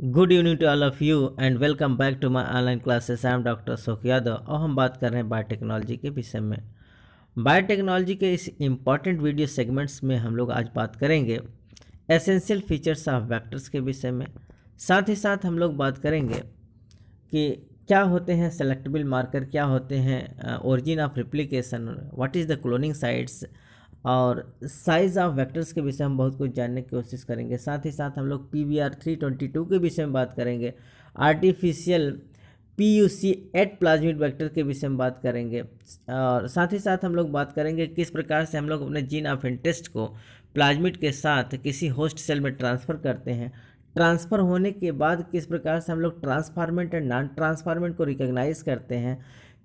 Good evening to all of you and welcome back to my online classes. I am doctor Ashok Yadav और हम बात कर रहे हैं बायोटेक्नोलॉजी के विषय में। बायोटेक्नोलॉजी के इस इम्पॉर्टेंट वीडियो सेगमेंट्स में हम लोग आज बात करेंगे एसेंशियल फीचर्स ऑफ वेक्टर्स के विषय में। साथ ही साथ हम लोग बात करेंगे कि क्या होते हैं सेलेक्टेबल मार्कर, क्या होते हैं origin of replication, what is the cloning sites और साइज ऑफ वेक्टर्स के विषय में बहुत कुछ जानने की कोशिश करेंगे। साथ ही साथ हम लोग PBR 322 के विषय में बात करेंगे, artificial PUC eight plasmid vector के विषय में बात करेंगे और साथ ही साथ हम लोग बात करेंगे किस प्रकार से हम लोग अपने जीन ऑफ इंटरेस्ट को प्लाज्मिड के साथ किसी होस्ट सेल में ट्रांसफ़र करते हैं। ट्रांसफ़र होने के बाद किस प्रकार से हम लोग ट्रांसफॉर्मेंट एंड नॉन ट्रांसफॉर्मेंट को रिकॉग्नाइज करते हैं,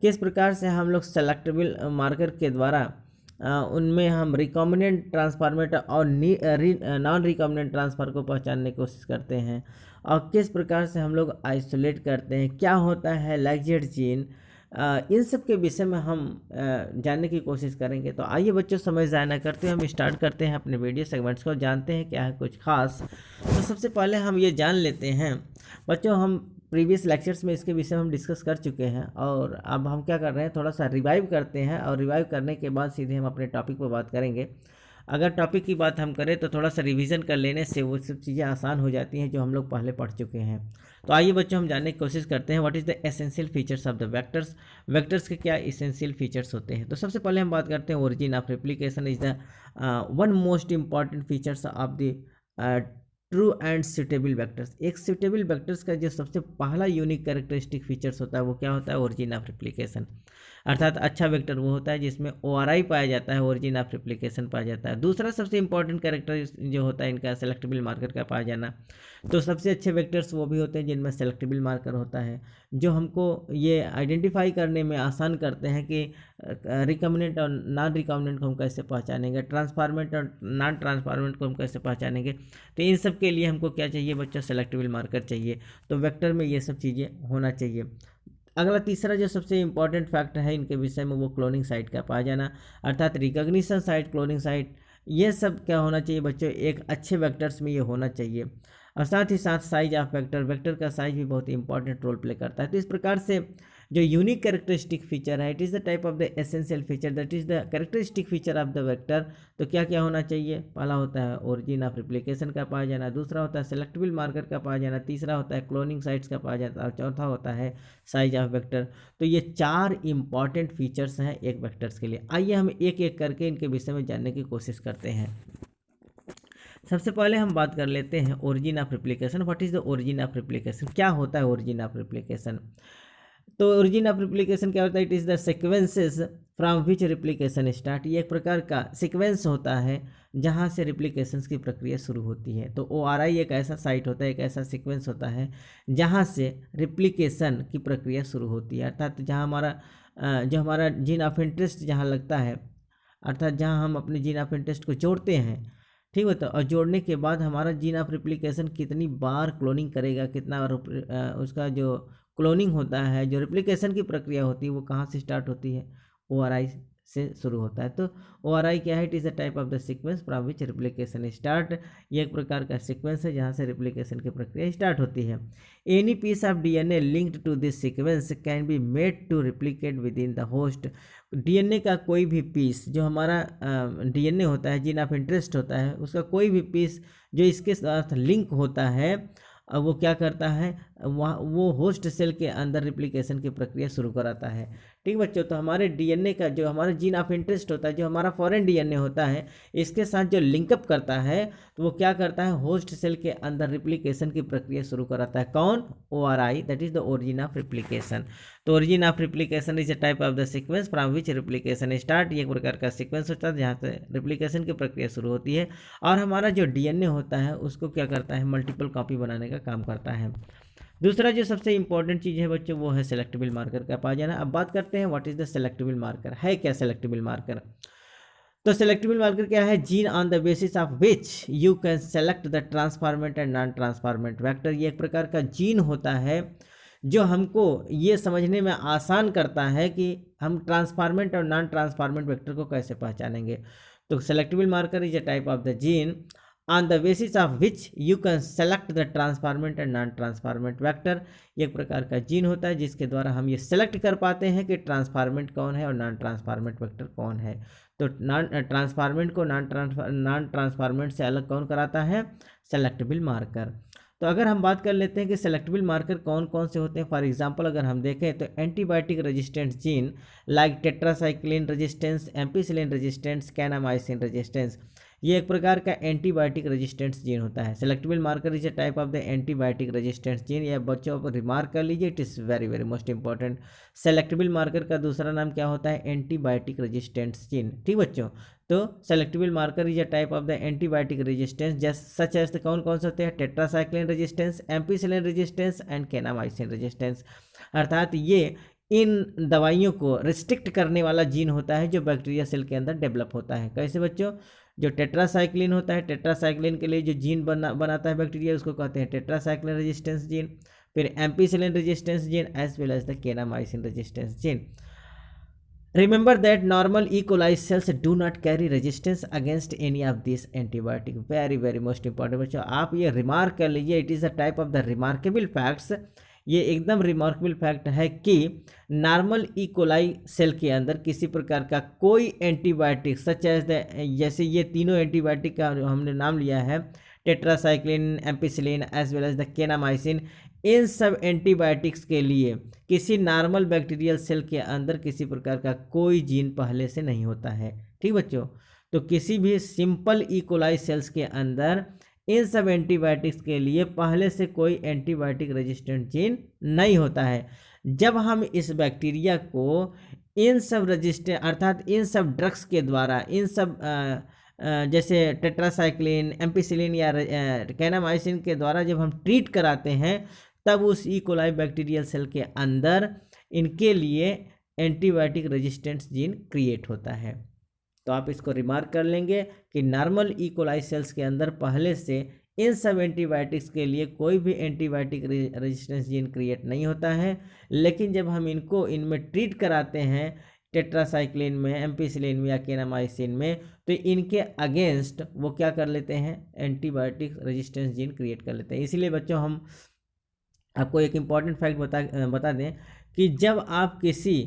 किस प्रकार से हम लोग सेलेक्टेबल मार्कर के द्वारा उनमें हम रिकॉम्बिनेंट ट्रांसफार्मेट और नॉन रिकॉम्बिनेंट ट्रांसफर को पहचानने की कोशिश करते हैं और किस प्रकार से हम लोग आइसोलेट करते हैं, क्या होता है लैक्जेट जीन, इन सब के विषय में हम जानने की कोशिश करेंगे। तो आइए बच्चों, समय ज़ाया ना करते हुए हम स्टार्ट करते हैं अपने वीडियो सेगमेंट्स को, जानते हैं क्या है कुछ खास। तो सबसे पहले हम ये जान लेते हैं बच्चों, हम प्रीवियस लेक्चर्स में इसके विषय में हम डिस्कस कर चुके हैं और अब हम क्या कर रहे हैं, थोड़ा सा रिवाइव करते हैं और रिवाइव करने के बाद सीधे हम अपने टॉपिक पर बात करेंगे। अगर टॉपिक की बात हम करें तो थोड़ा सा रिवीजन कर लेने से वो सब चीज़ें आसान हो जाती हैं जो हम लोग पहले पढ़ चुके हैं। तो आइए बच्चों, हम जानने की कोशिश करते हैं what is the essential features of the vectors. Vectors के क्या एसेंशियल फीचर्स होते हैं। तो सबसे पहले हम बात करते हैं origin of replication is the one most important features of the true and suitable vectors. एक सूटेबल वेक्टर्स का जो सबसे पहला यूनिक कैरेक्टरिस्टिक फीचर्स होता है वो क्या होता है, ओरिजिन ऑफ रेप्लिकेशन। अर्थात अच्छा वेक्टर वो होता है जिसमें ORI पाया जाता है, ओरिजिन ऑफ रेप्लिकेशन पाया जाता है। दूसरा सबसे इंपॉर्टेंट कैरेक्टर जो होता है इनका सेलेक्टेबल मार्कर का पाया जाना। तो सबसे अच्छे वेक्टर्स वो भी होते हैं जिनमें सेलेक्टेबल मार्कर होता है, जो हमको ये आइडेंटिफाई करने में आसान करते हैं कि रिकॉम्बिनेंट और नॉन रिकॉम्बिनेंट को हम कैसे पहचानेंगे, ट्रांसफॉर्मेंट और नॉन ट्रांसफॉर्मेंट को हम कैसे पहचानेंगे। तो इन सब के लिए हमको क्या चाहिए बच्चों, सेलेक्टेबल मार्कर चाहिए। तो वेक्टर में ये सब चीज़ें होना चाहिए। अगला तीसरा जो सबसे इंपॉर्टेंट फैक्टर है इनके विषय में वो क्लोनिंग साइट का पाया जाना, अर्थात रिकॉग्निशन साइट, क्लोनिंग साइट, ये सब क्या होना चाहिए बच्चों, एक अच्छे वेक्टर्स में ये होना चाहिए। और साथ ही साथ साइज ऑफ वेक्टर, वेक्टर का साइज भी बहुत इंपॉर्टेंट रोल प्ले करता है। तो इस प्रकार से जो यूनिक कैरेक्टरिस्टिक फीचर है, it is the type of the essential feature, that is the characteristic feature of the vector. तो क्या क्या होना चाहिए, पहला होता है ओरिजिन ऑफ रिप्लिकेशन का पाया जाना, दूसरा होता है सेलेक्टेबल मार्कर का पाया जाना, तीसरा होता है क्लोनिंग साइट्स का पाया जाता है और चौथा होता है साइज ऑफ वेक्टर। तो ये चार इंपॉर्टेंट फीचर्स हैं एक वेक्टर्स के लिए। आइए हम एक एक करके इनके विषय में जानने की कोशिश करते हैं। सबसे पहले हम बात कर लेते हैं origin of replication. What is the origin of replication, क्या होता है ओरिजिन ऑफ रिप्लिकेशन। तो ओरिजिन ऑफ रिप्लिकेशन क्या होता है, it is the sequences from which replication start. ये एक प्रकार का सीक्वेंस होता है जहाँ से रिप्लिकेशन की प्रक्रिया शुरू होती है। तो ORI एक ऐसा साइट होता है, एक ऐसा सीक्वेंस होता है जहाँ से रिप्लिकेशन की प्रक्रिया शुरू होती है, अर्थात जहाँ हमारा जो हमारा जीन ऑफ इंटरेस्ट जहाँ लगता है, अर्थात जहाँ हम अपने जीन ऑफ इंटरेस्ट को जोड़ते हैं, ठीक होता है। और जोड़ने के बाद हमारा जीन ऑफ रिप्लिकेशन कितनी बार क्लोनिंग करेगा, कितना उसका जो क्लोनिंग होता है, जो रिप्लिकेशन की प्रक्रिया होती है वो कहाँ से स्टार्ट होती है, ORI से शुरू होता है। तो ORI क्या है, it is a type of the sequence from which replication start. ये एक प्रकार का सीक्वेंस है जहाँ से रिप्लिकेशन की प्रक्रिया स्टार्ट होती है। Any piece of DNA linked to this sequence can be made to replicate within the host. DNA का कोई भी पीस जो हमारा DNA होता है, जीन ऑफ इंटरेस्ट होता है, उसका कोई भी पीस जो इसके साथ लिंक होता है, वो क्या करता है, वो होस्ट सेल के अंदर रिप्लिकेशन की प्रक्रिया शुरू कराता है। ठीक बच्चों, तो हमारे DNA का जो हमारा जीन ऑफ इंटरेस्ट होता है, जो हमारा फॉरेन DNA होता है, इसके साथ जो लिंकअप करता है तो वो क्या करता है, होस्ट सेल के अंदर रिप्लिकेशन की प्रक्रिया शुरू कराता है। कौन, ORI, that is the origin of replication. तो origin of replication is a type of the sequence from which replication start. ये एक प्रकार का सीक्वेंस होता है जहाँ से रिप्लिकेशन की प्रक्रिया शुरू होती है और हमारा जो DNA होता है उसको क्या करता है, मल्टीपल कॉपी बनाने का काम करता है। दूसरा जो सबसे इंपॉर्टेंट चीज़ है बच्चों वो है सेलेक्टेबल मार्कर का पाया जाना। अब बात करते हैं what is the selectable marker, है क्या सेलेक्टेबल मार्कर। तो सेलेक्टेबल मार्कर क्या है, gene on the basis of which you can select the transformant and non transformant vector. ये एक प्रकार का जीन होता है जो हमको ये समझने में आसान करता है कि हम ट्रांसफॉर्मेंट और नॉन ट्रांसफॉर्मेंट वेक्टर को कैसे पहचानेंगे। तो selectable marker is a type of the gene on the basis of which you can select the transformant and non transformant vector. एक प्रकार का जीन होता है जिसके द्वारा हम ये सेलेक्ट कर पाते हैं कि ट्रांसफॉर्मेंट कौन है और नॉन ट्रांसफॉर्मेंट वेक्टर कौन है। तो नॉन ट्रांसफॉर्मेंट को नॉन ट्रांसफॉर्मेंट से अलग कौन कराता है? Selectable marker. तो अगर हम बात कर लेते हैं कि सेलेक्टेबल मार्कर कौन कौन से होते हैं, फॉर एग्जांपल अगर हम देखें तो antibiotic resistance gene like tetracycline resistance, ampicillin resistance, kanamycin resistance, ये एक प्रकार का एंटीबायोटिक रेजिस्टेंस जीन होता है। Selectable marker is a type of the antibiotic resistance gene. यह बच्चों पर रिमार्क कर लीजिए, it is very very most important. Selectable marker का दूसरा नाम क्या होता है? Antibiotic resistance gene. ठीक बच्चों, तो selectable marker is a type of the antibiotic resistance just such as कौन कौन से होते हैं? Tetracycline resistance, ampicillin resistance and kanamycin resistance. अर्थात ये इन दवाइयों को रिस्ट्रिक्ट करने वाला जीन होता है जो बैक्टीरिया सेल के अंदर डेवलप होता है। कैसे बच्चों? जो टेट्रासाइक्लिन होता है, टेट्रासाइक्लिन के लिए जो जीन बनाता है बैक्टीरिया, उसको कहते हैं टेट्रासाइक्लिन रेजिस्टेंस जीन। फिर ampicillin resistance gene as well as the kanamycin resistance gene. Remember that normal E. coli cells do not carry resistance against any of these antibiotic. Very very most important बच्चों, आप ये remark कर लीजिए, it is a type of the remarkable facts. ये एकदम remarkable fact है कि normal E coli cell के अंदर किसी प्रकार का कोई एंटीबायोटिक सच एज द, जैसे ये तीनों एंटीबायोटिक का हमने नाम लिया है, tetracycline, ampicillin as well as the kanamycin, इन सब एंटीबायोटिक्स के लिए किसी नॉर्मल बैक्टीरियल सेल के अंदर किसी प्रकार का कोई जीन पहले से नहीं होता है। ठीक बच्चों, तो किसी भी सिंपल ई कोलाई सेल्स के अंदर इन सब एंटीबायोटिक्स के लिए पहले से कोई एंटीबायोटिक रेजिस्टेंट जीन नहीं होता है। जब हम इस बैक्टीरिया को इन सब रेजिस्टेंट अर्थात इन सब ड्रग्स के द्वारा, इन सब जैसे टेट्रासाइक्लिन, एम्पिसिलिन या कैनामाइसिन के द्वारा जब हम ट्रीट कराते हैं, तब उस ई कोलाई बैक्टीरियल सेल के अंदर इनके लिए एंटीबायोटिक रेजिस्टेंस जीन क्रिएट होता है। तो आप इसको रिमार्क कर लेंगे कि नॉर्मल ई कोलाई सेल्स के अंदर पहले से इन सब एंटीबायोटिक्स के लिए कोई भी एंटीबायोटिक रेजिस्टेंस जीन क्रिएट नहीं होता है। लेकिन जब हम इनमें ट्रीट कराते हैं टेट्रासाइक्लिन में, एम्पिसिलिन में या कैनामाइसिन में, तो इनके अगेंस्ट वो क्या कर लेते हैं? एंटीबायोटिक रेजिस्टेंस जीन क्रिएट कर लेते हैं। इसीलिए बच्चों हम आपको एक इम्पॉर्टेंट फैक्ट बता दें कि जब आप किसी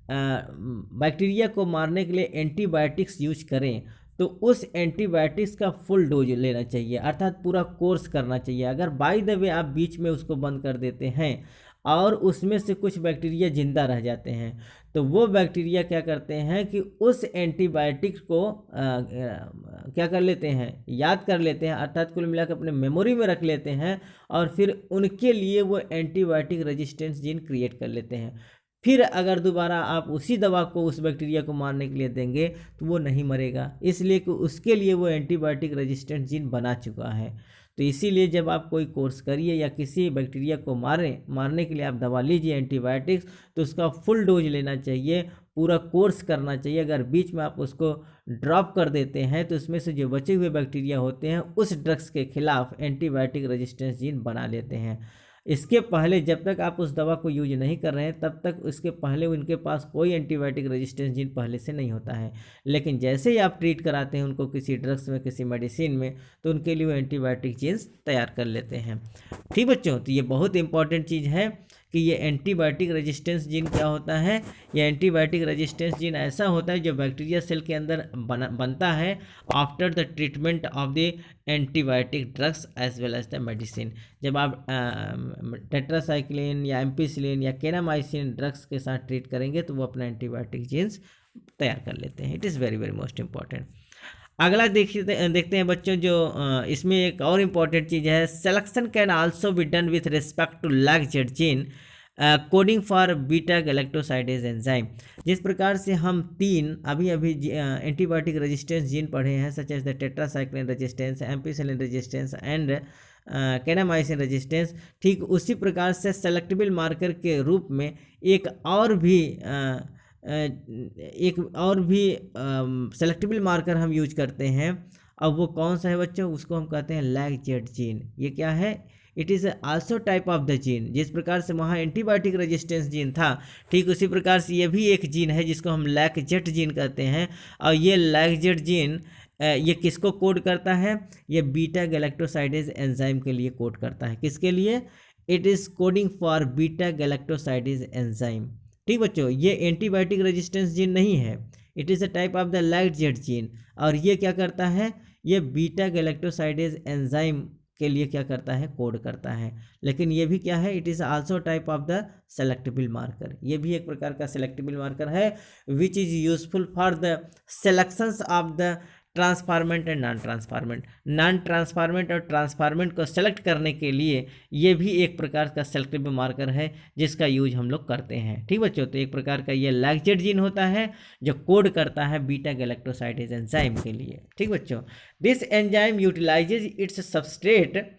बैक्टीरिया को मारने के लिए एंटीबायोटिक्स यूज करें तो उस एंटीबायोटिक्स का फुल डोज लेना चाहिए, अर्थात पूरा कोर्स करना चाहिए। अगर बाय द वे आप बीच में उसको बंद कर देते हैं और उसमें से कुछ बैक्टीरिया जिंदा रह जाते हैं, तो वो बैक्टीरिया क्या करते हैं कि उस एंटीबायोटिक्स को क्या कर लेते हैं? याद कर लेते हैं, अर्थात कुल मिलाकर अपने मेमोरी में रख लेते हैं और फिर उनके लिए वो एंटीबायोटिक रेजिस्टेंस जीन क्रिएट कर लेते हैं। फिर अगर दोबारा आप उसी दवा को उस बैक्टीरिया को मारने के लिए देंगे तो वो नहीं मरेगा, इसलिए कि उसके लिए वो एंटीबायोटिक रेजिस्टेंस जीन बना चुका है। तो इसीलिए जब आप कोई कोर्स करिए या किसी बैक्टीरिया को मारने के लिए आप दवा लीजिए एंटीबायोटिक्स, तो उसका फुल डोज लेना चाहिए, पूरा कोर्स करना चाहिए। अगर बीच में आप उसको ड्रॉप कर देते हैं तो उसमें से जो बचे हुए बैक्टीरिया होते हैं उस ड्रग्स के खिलाफ एंटीबायोटिक रेजिस्टेंस जीन बना लेते हैं। इसके पहले जब तक आप उस दवा को यूज नहीं कर रहे हैं तब तक उसके पहले उनके पास कोई एंटीबायोटिक रेजिस्टेंस जीन पहले से नहीं होता है। लेकिन जैसे ही आप ट्रीट कराते हैं उनको किसी ड्रग्स में, किसी मेडिसिन में, तो उनके लिए वो एंटीबायोटिक जीन्स तैयार कर लेते हैं। ठीक बच्चों, तो ये बहुत इंपॉर्टेंट चीज़ है कि ये एंटीबायोटिक रेजिस्टेंस जीन क्या होता है। ये एंटीबायोटिक रेजिस्टेंस जीन ऐसा होता है जो बैक्टीरिया सेल के अंदर बनता है after the treatment of the antibiotic drugs as well as the medicine. जब आप टेट्रासाइक्लिन या एम्पिसिलिन या कैनामाइसिन ड्रग्स के साथ ट्रीट करेंगे तो वो अपना एंटीबायोटिक जीन्स तैयार कर लेते हैं। It is very very most important. अगला देखते हैं बच्चों, जो इसमें एक और इम्पॉर्टेंट चीज़ है, selection can also be done with respect to lac Z gene coding for beta galactosidase enzyme. जिस प्रकार से हम अभी एंटीबायोटिक रेजिस्टेंस जीन पढ़े हैं, such as the tetracycline resistance, ampicillin resistance and kanamycin resistance, ठीक उसी प्रकार से सेलेक्टेबल मार्कर के रूप में एक और भी सेलेक्टेबल मार्कर हम यूज करते हैं। अब वो कौन सा है बच्चों? उसको हम कहते हैं लैग-जेड जीन। ये क्या है? It is also type of the gene. जिस प्रकार से वहाँ एंटीबायोटिक रेजिस्टेंस जीन था, ठीक उसी प्रकार से ये भी एक जीन है जिसको हम लैग-जेड जीन कहते हैं। और ये लैग-जेड जीन ये किसको कोड करता है? ये बीटा गैलेक्टोसाइडेज एंजाइम के लिए कोड करता है। किसके लिए? It is coding for beta galactosidase enzyme. ठीक बच्चों, ये एंटीबायोटिक रेजिस्टेंस जीन नहीं है, it is a type of the light jet gene. और ये क्या करता है? ये बीटा गैलेक्टोसाइडेज एंजाइम के लिए क्या करता है? कोड करता है। लेकिन ये भी क्या है? It is also type of the selectable marker. ये भी एक प्रकार का सेलेक्टेबल मार्कर है which is useful for the selections of the transformant and non transformant. Non transformant और ट्रांसफार्मेंट को सेलेक्ट करने के लिए ये भी एक प्रकार का सेलेक्टिव मार्कर है जिसका यूज हम लोग करते हैं। ठीक बच्चों, तो एक प्रकार का ये लैक्जेट जीन होता है जो कोड करता है बीटा गैलेक्टोसाइडेज एंजाइम के लिए। ठीक बच्चों, this enzyme utilises it's substrate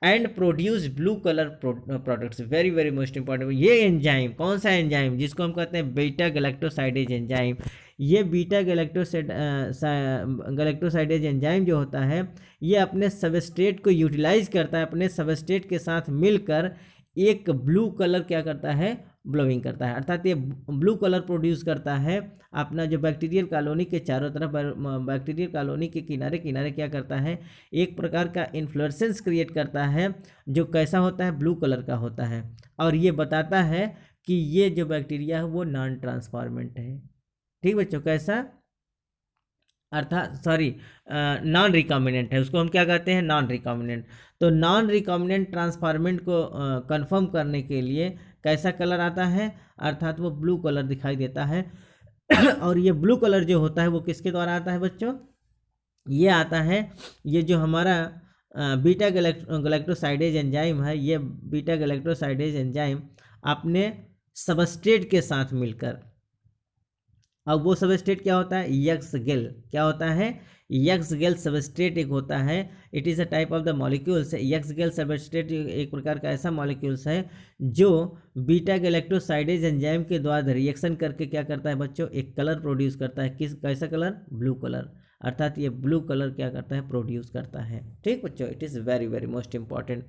and produce blue colour products. Very very most important, ये एंजाइम कौन सा एंजाइम? जिसको हम कहते हैं बीटा गैलेक्टोसाइडेज एंजाइम। ये बीटा गैलेक्टोसाइडेज एंजाइम जो होता है ये अपने सबस्ट्रेट को यूटिलाइज करता है, अपने सबस्ट्रेट के साथ मिलकर एक ब्लू कलर क्या करता है? ब्लोइंग करता है। अर्थात ये ब्लू कलर प्रोड्यूस करता है। अपना जो बैक्टीरियल कॉलोनी के चारों तरफ, बैक्टीरियल कॉलोनी के किनारे किनारे क्या करता है? एक प्रकार का इन्फ्लोरेसेंस क्रिएट करता है जो कैसा होता है? ब्लू कलर का होता है। और ये बताता है कि ये जो बैक्टीरिया है वो नॉन ट्रांसफॉर्मेंट है। ठीक बच्चों, कैसा? अर्थात सॉरी, नॉन रिकॉम्बिनेंट है। उसको हम क्या कहते हैं? Non recombinant. तो नॉन रिकॉम्बिनेंट ट्रांसफॉर्मेंट को कंफर्म करने के लिए कैसा कलर आता है? अर्थात वो ब्लू कलर दिखाई देता है। और ये ब्लू कलर जो होता है वो किसके द्वारा आता है बच्चों? ये आता है, ये जो हमारा बीटा गैलेक्टोसाइडेज एंजाइम है, ये बीटा गैलेक्टोसाइडेज एंजाइम अपने सबस्ट्रेट के साथ मिलकर, अब वो सबस्ट्रेट क्या होता है? X gal. क्या होता है? यक्स गेल सबस्ट्रेट एक होता है। It is a type of the molecules. X gal substrate एक प्रकार का ऐसा मॉलिक्यूल्स है जो बीटा गैलेक्टोसाइडेज एंजाइम के द्वारा रिएक्शन करके क्या करता है बच्चों? एक कलर प्रोड्यूस करता है। किस कैसा कलर? Blue colour. अर्थात ये ब्लू कलर क्या करता है? प्रोड्यूस करता है। ठीक बच्चों, it is very very most important.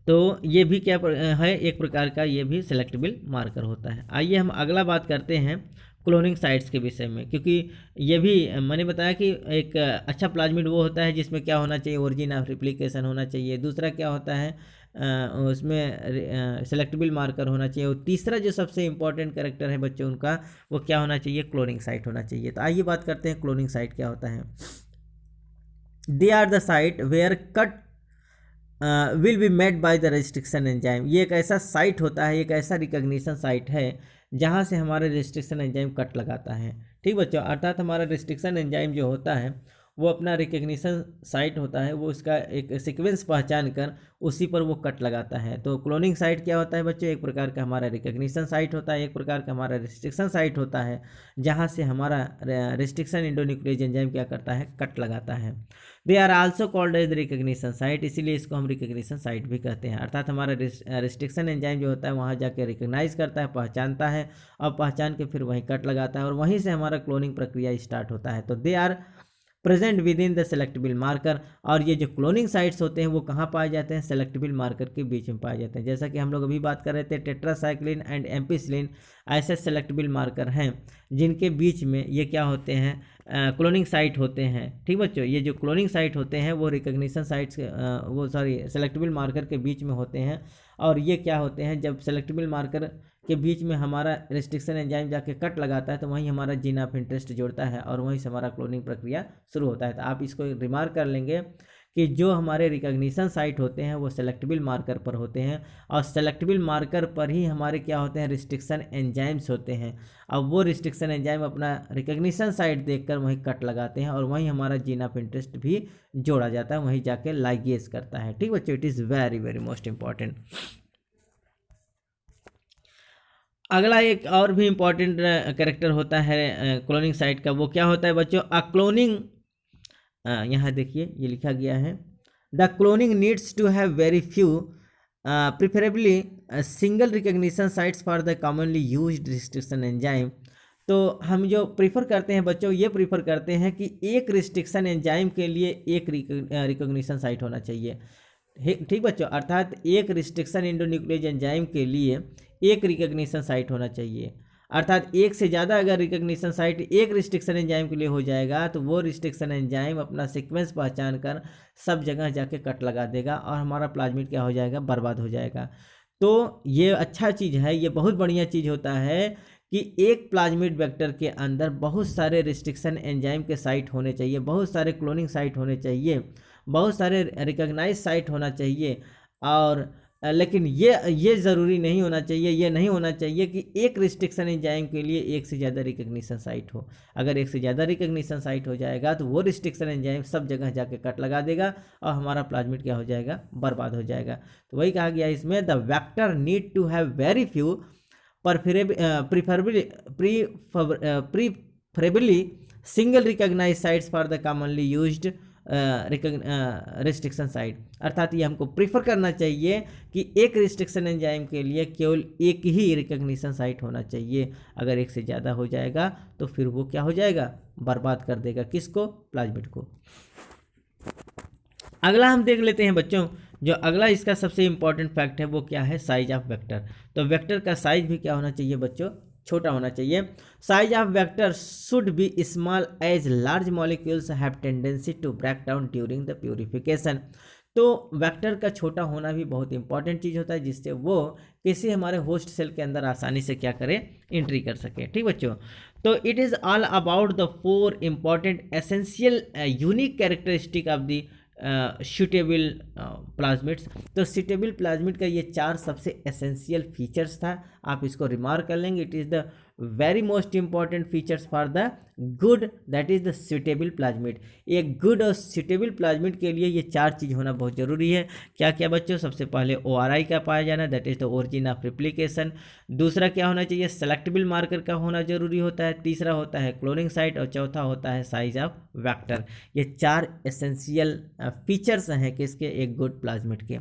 तो ये भी क्या है? एक प्रकार का ये भी सेलेक्टेबल मार्कर होता है। आइए हम अगला बात करते हैं क्लोनिंग साइट्स के विषय में, क्योंकि ये भी मैंने बताया कि एक अच्छा प्लाज्मिड वो होता है जिसमें क्या होना चाहिए? ओरिजिन ऑफ रिप्लिकेशन होना चाहिए। दूसरा क्या होता है? उसमें सेलेक्टेबल मार्कर होना चाहिए। और तीसरा जो सबसे इंपॉर्टेंट कैरेक्टर है बच्चों उनका, वो क्या होना चाहिए? क्लोनिंग साइट होना चाहिए। तो आइए बात करते हैं क्लोनिंग साइट क्या होता है। They are the site where cut will be made by the restriction enzyme. ये एक ऐसा साइट होता है, एक ऐसा रिकॉग्निशन साइट है जहाँ से हमारे रेस्ट्रिक्शन एंजाइम कट लगाता है। ठीक बच्चों, अर्थात हमारा रेस्ट्रिक्शन एंजाइम जो होता है वो अपना रिकग्निशन साइट होता है, वो इसका एक सीक्वेंस पहचान कर उसी पर वो कट लगाता है। तो क्लोनिंग साइट क्या होता है बच्चों? एक प्रकार का हमारा रिकग्निशन साइट होता है, एक प्रकार का हमारा रिस्ट्रिक्शन साइट होता है जहाँ से हमारा रिस्ट्रिक्शन एंडोन्यूक्लियेज एंजाइम क्या करता है? कट लगाता है। They are also called as recognition site, इसीलिए इसको हम रिकग्निशन साइट भी कहते हैं। अर्थात हमारा रिस्ट्रिक्शन एंजाइम जो होता है वहाँ जाके रिकग्नाइज करता है, पहचानता है, और पहचान के फिर वहीं कट लगाता है, और वहीं से हमारा क्लोनिंग प्रक्रिया स्टार्ट होता है। तो they are present within the selectable marker. और ये जो क्लोनिंग साइट्स होते हैं वो कहाँ पाए जाते हैं? सेलेक्टेबल मार्कर के बीच में पाए जाते हैं। जैसा कि हम लोग अभी बात कर रहे थे, टेट्रासाइक्लिन एंड एम्पिसिलिन ऐसे सेलेक्टेबल मार्कर हैं जिनके बीच में ये क्या होते हैं? क्लोनिंग साइट होते हैं। ठीक बच्चों, ये जो क्लोनिंग साइट होते हैं वो रिकग्निशन साइट्स वो सॉरी सेलेक्टेबल मार्कर के बीच में होते हैं। और ये क्या होते हैं? जब सेलेक्टेबल मार्कर के बीच में हमारा रिस्ट्रिक्शन एंजाइम जाके कट लगाता है तो वहीं हमारा जीन ऑफ इंटरेस्ट जोड़ता है और वहीं से हमारा क्लोनिंग प्रक्रिया शुरू होता है। तो आप इसको रिमार्क कर लेंगे कि जो हमारे रिकग्निशन साइट होते हैं वो सेलेक्टेबल मार्कर पर होते हैं, और सेलेक्टेबल मार्कर पर ही हमारे क्या होते हैं? रिस्ट्रिक्शन एंजाइम्स होते हैं। अब वो रिस्ट्रिक्शन एंजाइम अपना रिकग्निशन साइट देखकर वहीं कट लगाते हैं और वहीं हमारा जीन ऑफ इंटरेस्ट भी जोड़ा जाता है, वहीं जाके लाइगेज करता है। ठीक बच्चों, it is very very most important. अगला एक और भी इम्पॉर्टेंट कैरेक्टर होता है क्लोनिंग साइट का, वो क्या होता है बच्चों? क्लोनिंग, यहाँ देखिए ये लिखा गया है, the cloning needs to have very few preferably single recognition sites for the commonly used restriction enzyme. तो हम जो प्रीफर करते हैं बच्चों, ये प्रीफर करते हैं कि एक रिस्ट्रिक्शन एंजाइम के लिए एक रिकग्निशन साइट होना चाहिए। ठीक बच्चों, अर्थात एक रिस्ट्रिक्शन एंडोन्यूक्लियेज एंजाइम के लिए एक रिकग्निशन साइट होना चाहिए। अर्थात एक से ज़्यादा अगर रिकग्निशन साइट एक रिस्ट्रिक्शन एंजाइम के लिए हो जाएगा तो वो रिस्ट्रिक्शन एंजाइम अपना सीक्वेंस पहचान कर सब जगह जाके कट लगा देगा और हमारा प्लाज्मिड क्या हो जाएगा, बर्बाद हो जाएगा। तो ये अच्छा चीज़ है, ये बहुत बढ़िया चीज़ होता है कि एक प्लाज्मिड वेक्टर के अंदर बहुत सारे रिस्ट्रिक्शन एंजाइम के साइट होने चाहिए, बहुत सारे क्लोनिंग साइट होने चाहिए, बहुत सारे रिकॉग्नाइज साइट होना चाहिए। और लेकिन ये ज़रूरी नहीं होना चाहिए, ये नहीं होना चाहिए कि एक रिस्ट्रिक्शन एंजाइम के लिए एक से ज़्यादा रिकग्निशन साइट हो। अगर एक से ज़्यादा रिकग्निशन साइट हो जाएगा तो वो रिस्ट्रिक्शन एंजाइम सब जगह जाके कट लगा देगा और हमारा प्लाज्मिड क्या हो जाएगा, बर्बाद हो जाएगा। तो वही कहा गया इसमें, the vector need to have very few preferably single recognize sites for the commonly used restriction site. अर्थात ये हमको प्रीफर करना चाहिए कि एक रिस्ट्रिक्शन एंजाइम के लिए केवल एक ही रिकग्निशन साइट होना चाहिए। अगर एक से ज़्यादा हो जाएगा तो फिर वो क्या हो जाएगा, बर्बाद कर देगा किसको, प्लाज्मिड को। अगला हम देख लेते हैं बच्चों, जो अगला इसका सबसे इंपॉर्टेंट फैक्ट है वो क्या है, साइज ऑफ वेक्टर। तो वेक्टर का साइज भी क्या होना चाहिए बच्चों, छोटा होना चाहिए। Size of vector should be small as large molecules have tendency to break down during the purification. तो वेक्टर का छोटा होना भी बहुत इंपॉर्टेंट चीज़ होता है, जिससे वो किसी हमारे होस्ट सेल के अंदर आसानी से क्या करे, एंट्री कर सके। ठीक बच्चों, तो it is all about the 4 important essential unique characteristic of the suitable plasmids. तो सूटेबल प्लाज्मिड का ये 4 सबसे एसेंशियल फीचर्स था, आप इसको रिमार्क कर लेंगे। It is the very most important features for the good, that is the suitable plasmid. एक गुड और सूटेबल प्लाज्मिड के लिए ये 4 चीज़ होना बहुत ज़रूरी है। क्या क्या बच्चों, सबसे पहले ORI का पाया जाना, that is the origin of replication. दूसरा क्या होना चाहिए, सेलेक्टेबल मार्कर का होना जरूरी होता है। तीसरा होता है क्लोनिंग साइट और चौथा होता है साइज ऑफ वेक्टर। ये 4 एसेंशियल फीचर्स हैं किसके, एक गुड प्लाज्मिड के।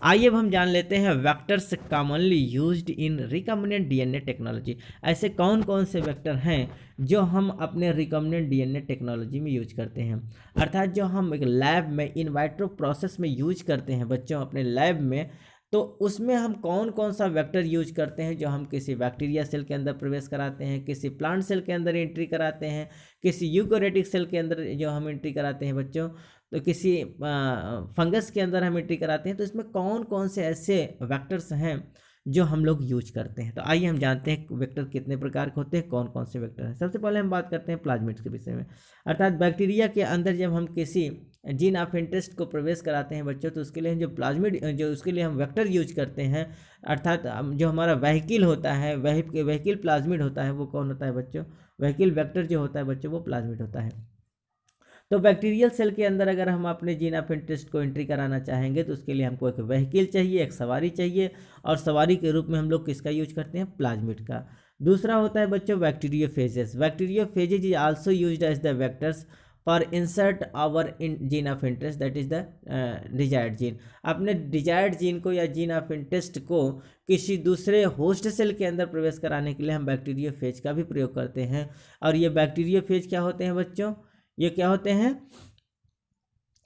आइए अब हम जान लेते हैं vectors commonly used in recombinant DNA technology. ऐसे कौन कौन से वेक्टर हैं जो हम अपने रिकॉम्बिनेंट DNA टेक्नोलॉजी में यूज करते हैं, अर्थात जो हम एक लैब में इन वाइट्रो प्रोसेस में यूज करते हैं बच्चों अपने लैब में। तो उसमें हम कौन कौन सा वेक्टर यूज करते हैं जो हम किसी बैक्टीरिया सेल के अंदर प्रवेश कराते हैं, किसी प्लांट सेल के अंदर एंट्री कराते हैं, किसी यूकेरियोटिक सेल के अंदर जो हम एंट्री कराते हैं बच्चों, तो किसी फंगस के अंदर हम एंट्री कराते हैं। तो इसमें कौन कौन से ऐसे वेक्टर्स हैं जो हम लोग यूज करते हैं। तो आइए हम जानते हैं वेक्टर कितने प्रकार के होते हैं, कौन कौन से वेक्टर हैं। सबसे पहले हम बात करते हैं प्लाज्मिड्स के विषय में, अर्थात बैक्टीरिया के अंदर जब हम किसी जीन ऑफ इंटरेस्ट को प्रवेश कराते हैं बच्चों, तो उसके लिए जो प्लाज्मिड जो उसके लिए हम वेक्टर यूज करते हैं, अर्थात जो हमारा व्हीकल होता है, व्हीकल प्लाज्मिड होता है, वो कौन होता है बच्चों, व्हीकल वेक्टर जो होता है बच्चों वो प्लाज्मिड होता है। तो बैक्टीरियल सेल के अंदर अगर हम अपने जीन ऑफ इंटरेस्ट को एंट्री कराना चाहेंगे तो उसके लिए हमको एक व्हीकल चाहिए, एक सवारी चाहिए, और सवारी के रूप में हम लोग किसका यूज करते हैं, प्लाज्मिड का। दूसरा होता है बच्चों bacteriophages. Bacteriophages is also used as the vectors for insert our in gene of interest, that is the desired gene. अपने डिजायर्ड जीन को या जीन ऑफ इंटरेस्ट को किसी दूसरे होस्ट सेल के अंदर प्रवेश कराने के लिए हम बैक्टीरियोफेज का भी प्रयोग करते हैं। और ये बैक्टीरियोफेज क्या होते हैं बच्चों, ये क्या होते हैं,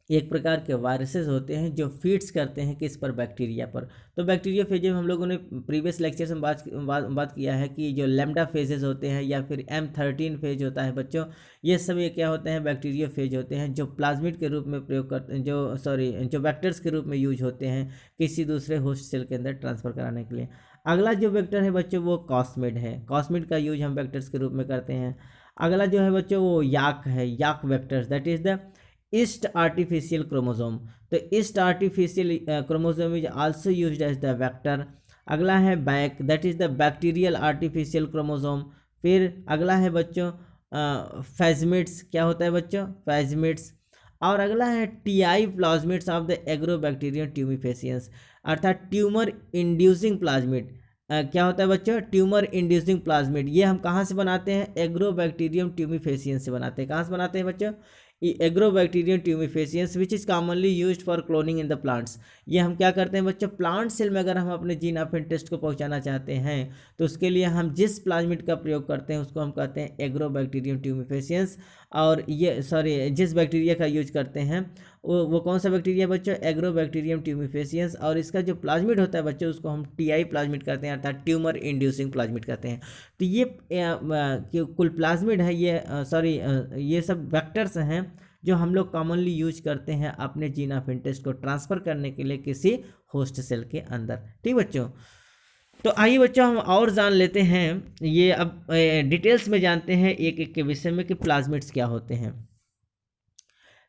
एक प्रकार के वायरसेस होते हैं जो फीड्स करते हैं किस पर, बैक्टीरिया पर। तो बैक्टीरिया फेजेज हम लोगों ने प्रीवियस लेक्चर्स में बात किया है कि जो लैम्डा फेजेज होते हैं या फिर M13 फेज होता है बच्चों, ये सब ये क्या होते हैं, बैक्टीरिया फेज होते हैं जो प्लाज्मिड के रूप में प्रयोग करते हैं, जो वेक्टर्स के रूप में यूज होते हैं किसी दूसरे होस्ट सेल के अंदर ट्रांसफ़र कराने के लिए। अगला जो वेक्टर है बच्चों वो कॉस्मिड है। कॉस्मिड का यूज हम वेक्टर्स के रूप में करते हैं। अगला जो है बच्चों वो याक है, YAC vectors, that is the yeast artificial chromosome. तो yeast artificial chromosome is also used as the vector. अगला है BAC, that is the bacterial artificial chromosome. फिर अगला है बच्चों फैजमिड्स, क्या होता है बच्चों, फैजमिड्स। और अगला है TI plasmids of the agrobacterium tumefaciens, अर्थात ट्यूमर इंड्यूसिंग प्लाज्मिड। क्या होता है बच्चों, ट्यूमर इंड्यूसिंग प्लाज्मिड। ये हम कहाँ से बनाते हैं, एग्रोबैक्टीरियम ट्यूमिफेसियंस से बनाते हैं। कहाँ से बनाते हैं बच्चों, agrobacterium tumefaciens which is commonly used for cloning in the plants. ये हम क्या करते हैं बच्चों, प्लांट सेल में अगर हम अपने जीन ऑफ इंटरेस्ट को पहुंचाना चाहते हैं तो उसके लिए हम जिस प्लाज्मिड का प्रयोग करते हैं उसको हम कहते हैं एग्रोबैक्टीरियम ट्यूमिफेसियंस। और ये जिस बैक्टीरिया का यूज करते हैं वो कौन सा बैक्टीरिया बच्चों, एग्रोबैक्टीरियम ट्यूमिफेसियंस। और इसका जो प्लाज्मिड होता है बच्चों उसको हम टीआई प्लाज्मिड कहते हैं, अर्थात ट्यूमर इंड्यूसिंग प्लाज्मिड कहते हैं। तो ये कुल प्लाज्मिड है, ये ये सब वेक्टर्स हैं जो हम लोग कॉमनली यूज करते हैं अपने जीन ऑफ इंटरेस्ट को ट्रांसफ़र करने के लिए किसी होस्ट सेल के अंदर। ठीक बच्चों, तो आइए बच्चों हम और जान लेते हैं, ये अब डिटेल्स में जानते हैं एक एक के विषय में कि प्लाज्मिड्स क्या होते हैं।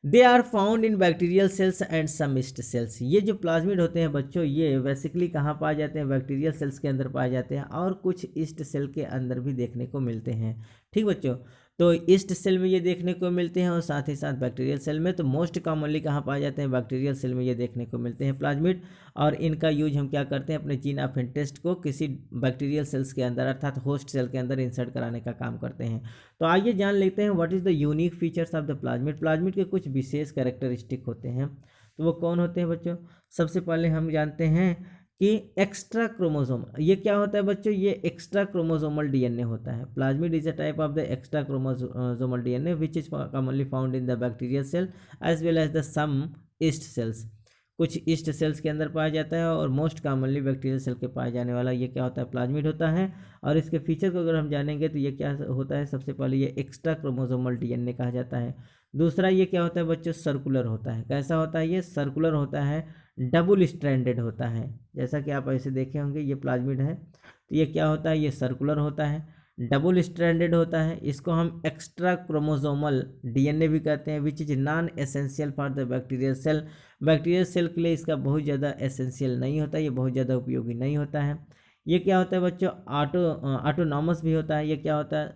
They are found in bacterial cells and some yeast cells. ये जो प्लाज्मिड होते हैं बच्चों ये बेसिकली कहाँ पाए जाते हैं, बैक्टीरियल सेल्स के अंदर पाए जाते हैं और कुछ ईस्ट सेल के अंदर भी देखने को मिलते हैं। ठीक बच्चों, तो ईस्ट सेल में ये देखने को मिलते हैं और साथ ही साथ बैक्टीरियल सेल में। तो मोस्ट कॉमनली कहाँ पाए जाते हैं, बैक्टीरियल सेल में ये देखने को मिलते हैं प्लाज्मिड। और इनका यूज हम क्या करते हैं, अपने जीन ऑफ इंटरेस्ट को किसी बैक्टीरियल सेल्स के अंदर अर्थात होस्ट सेल के अंदर इंसर्ट कराने का काम करते हैं। तो आइए जान लेते हैं what is the unique features of the plasmid. Plasmid के कुछ विशेष कैरेक्टरिस्टिक होते हैं, तो वो कौन होते हैं बच्चों। सबसे पहले हम जानते हैं कि एक्स्ट्रा क्रोमोसोम, ये क्या होता है बच्चों, ये एक्स्ट्रा क्रोमोसोमल डीएनए होता है। Plasmid is a type of the extra chromosomal DNA which is commonly found in the bacterial cell as well as the some yeast cells. कुछ ईस्ट सेल्स के अंदर पाया जाता है और मोस्ट कॉमनली बैक्टीरियल सेल के पाए जाने वाला ये क्या होता है, प्लाज्मिड होता है। और इसके फीचर को अगर हम जानेंगे तो ये क्या होता है, सबसे पहले ये एक्स्ट्रा क्रोमोसोमल डीएनए कहा जाता है। दूसरा ये क्या होता है बच्चों, सर्कुलर होता है। कैसा होता है, ये सर्कुलर होता है, डबल स्ट्रैंडेड होता है। जैसा कि आप ऐसे देखे होंगे ये प्लाज्मिड है, तो ये क्या होता है, ये सर्कुलर होता है, डबल स्ट्रैंडेड होता है। इसको हम एक्स्ट्रा क्रोमोसोमल डीएनए भी कहते हैं, which is non essential for the bacterial cell. Bacterial cell के लिए इसका बहुत ज़्यादा एसेंशियल नहीं होता, ये बहुत ज़्यादा उपयोगी नहीं होता है। ये क्या होता है बच्चों, ऑटोनॉमस भी होता है। ये क्या होता है,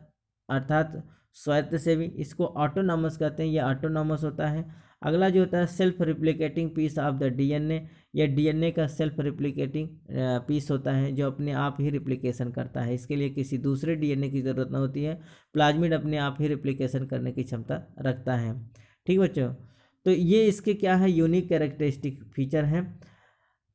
अर्थात स्वायत्त से भी, इसको ऑटोनॉमस कहते हैं, ये ऑटोनॉमस होता है। अगला जो होता है self replicating piece of the DNA, ये डीएनए का सेल्फ रिप्लिकेटिंग पीस होता है जो अपने आप ही रिप्लिकेशन करता है। इसके लिए किसी दूसरे डीएनए की ज़रूरत नहीं होती है, प्लाज्मिड अपने आप ही रिप्लिकेशन करने की क्षमता रखता है। ठीक बच्चों, तो ये इसके क्या है, यूनिक कैरेक्टरिस्टिक फीचर हैं।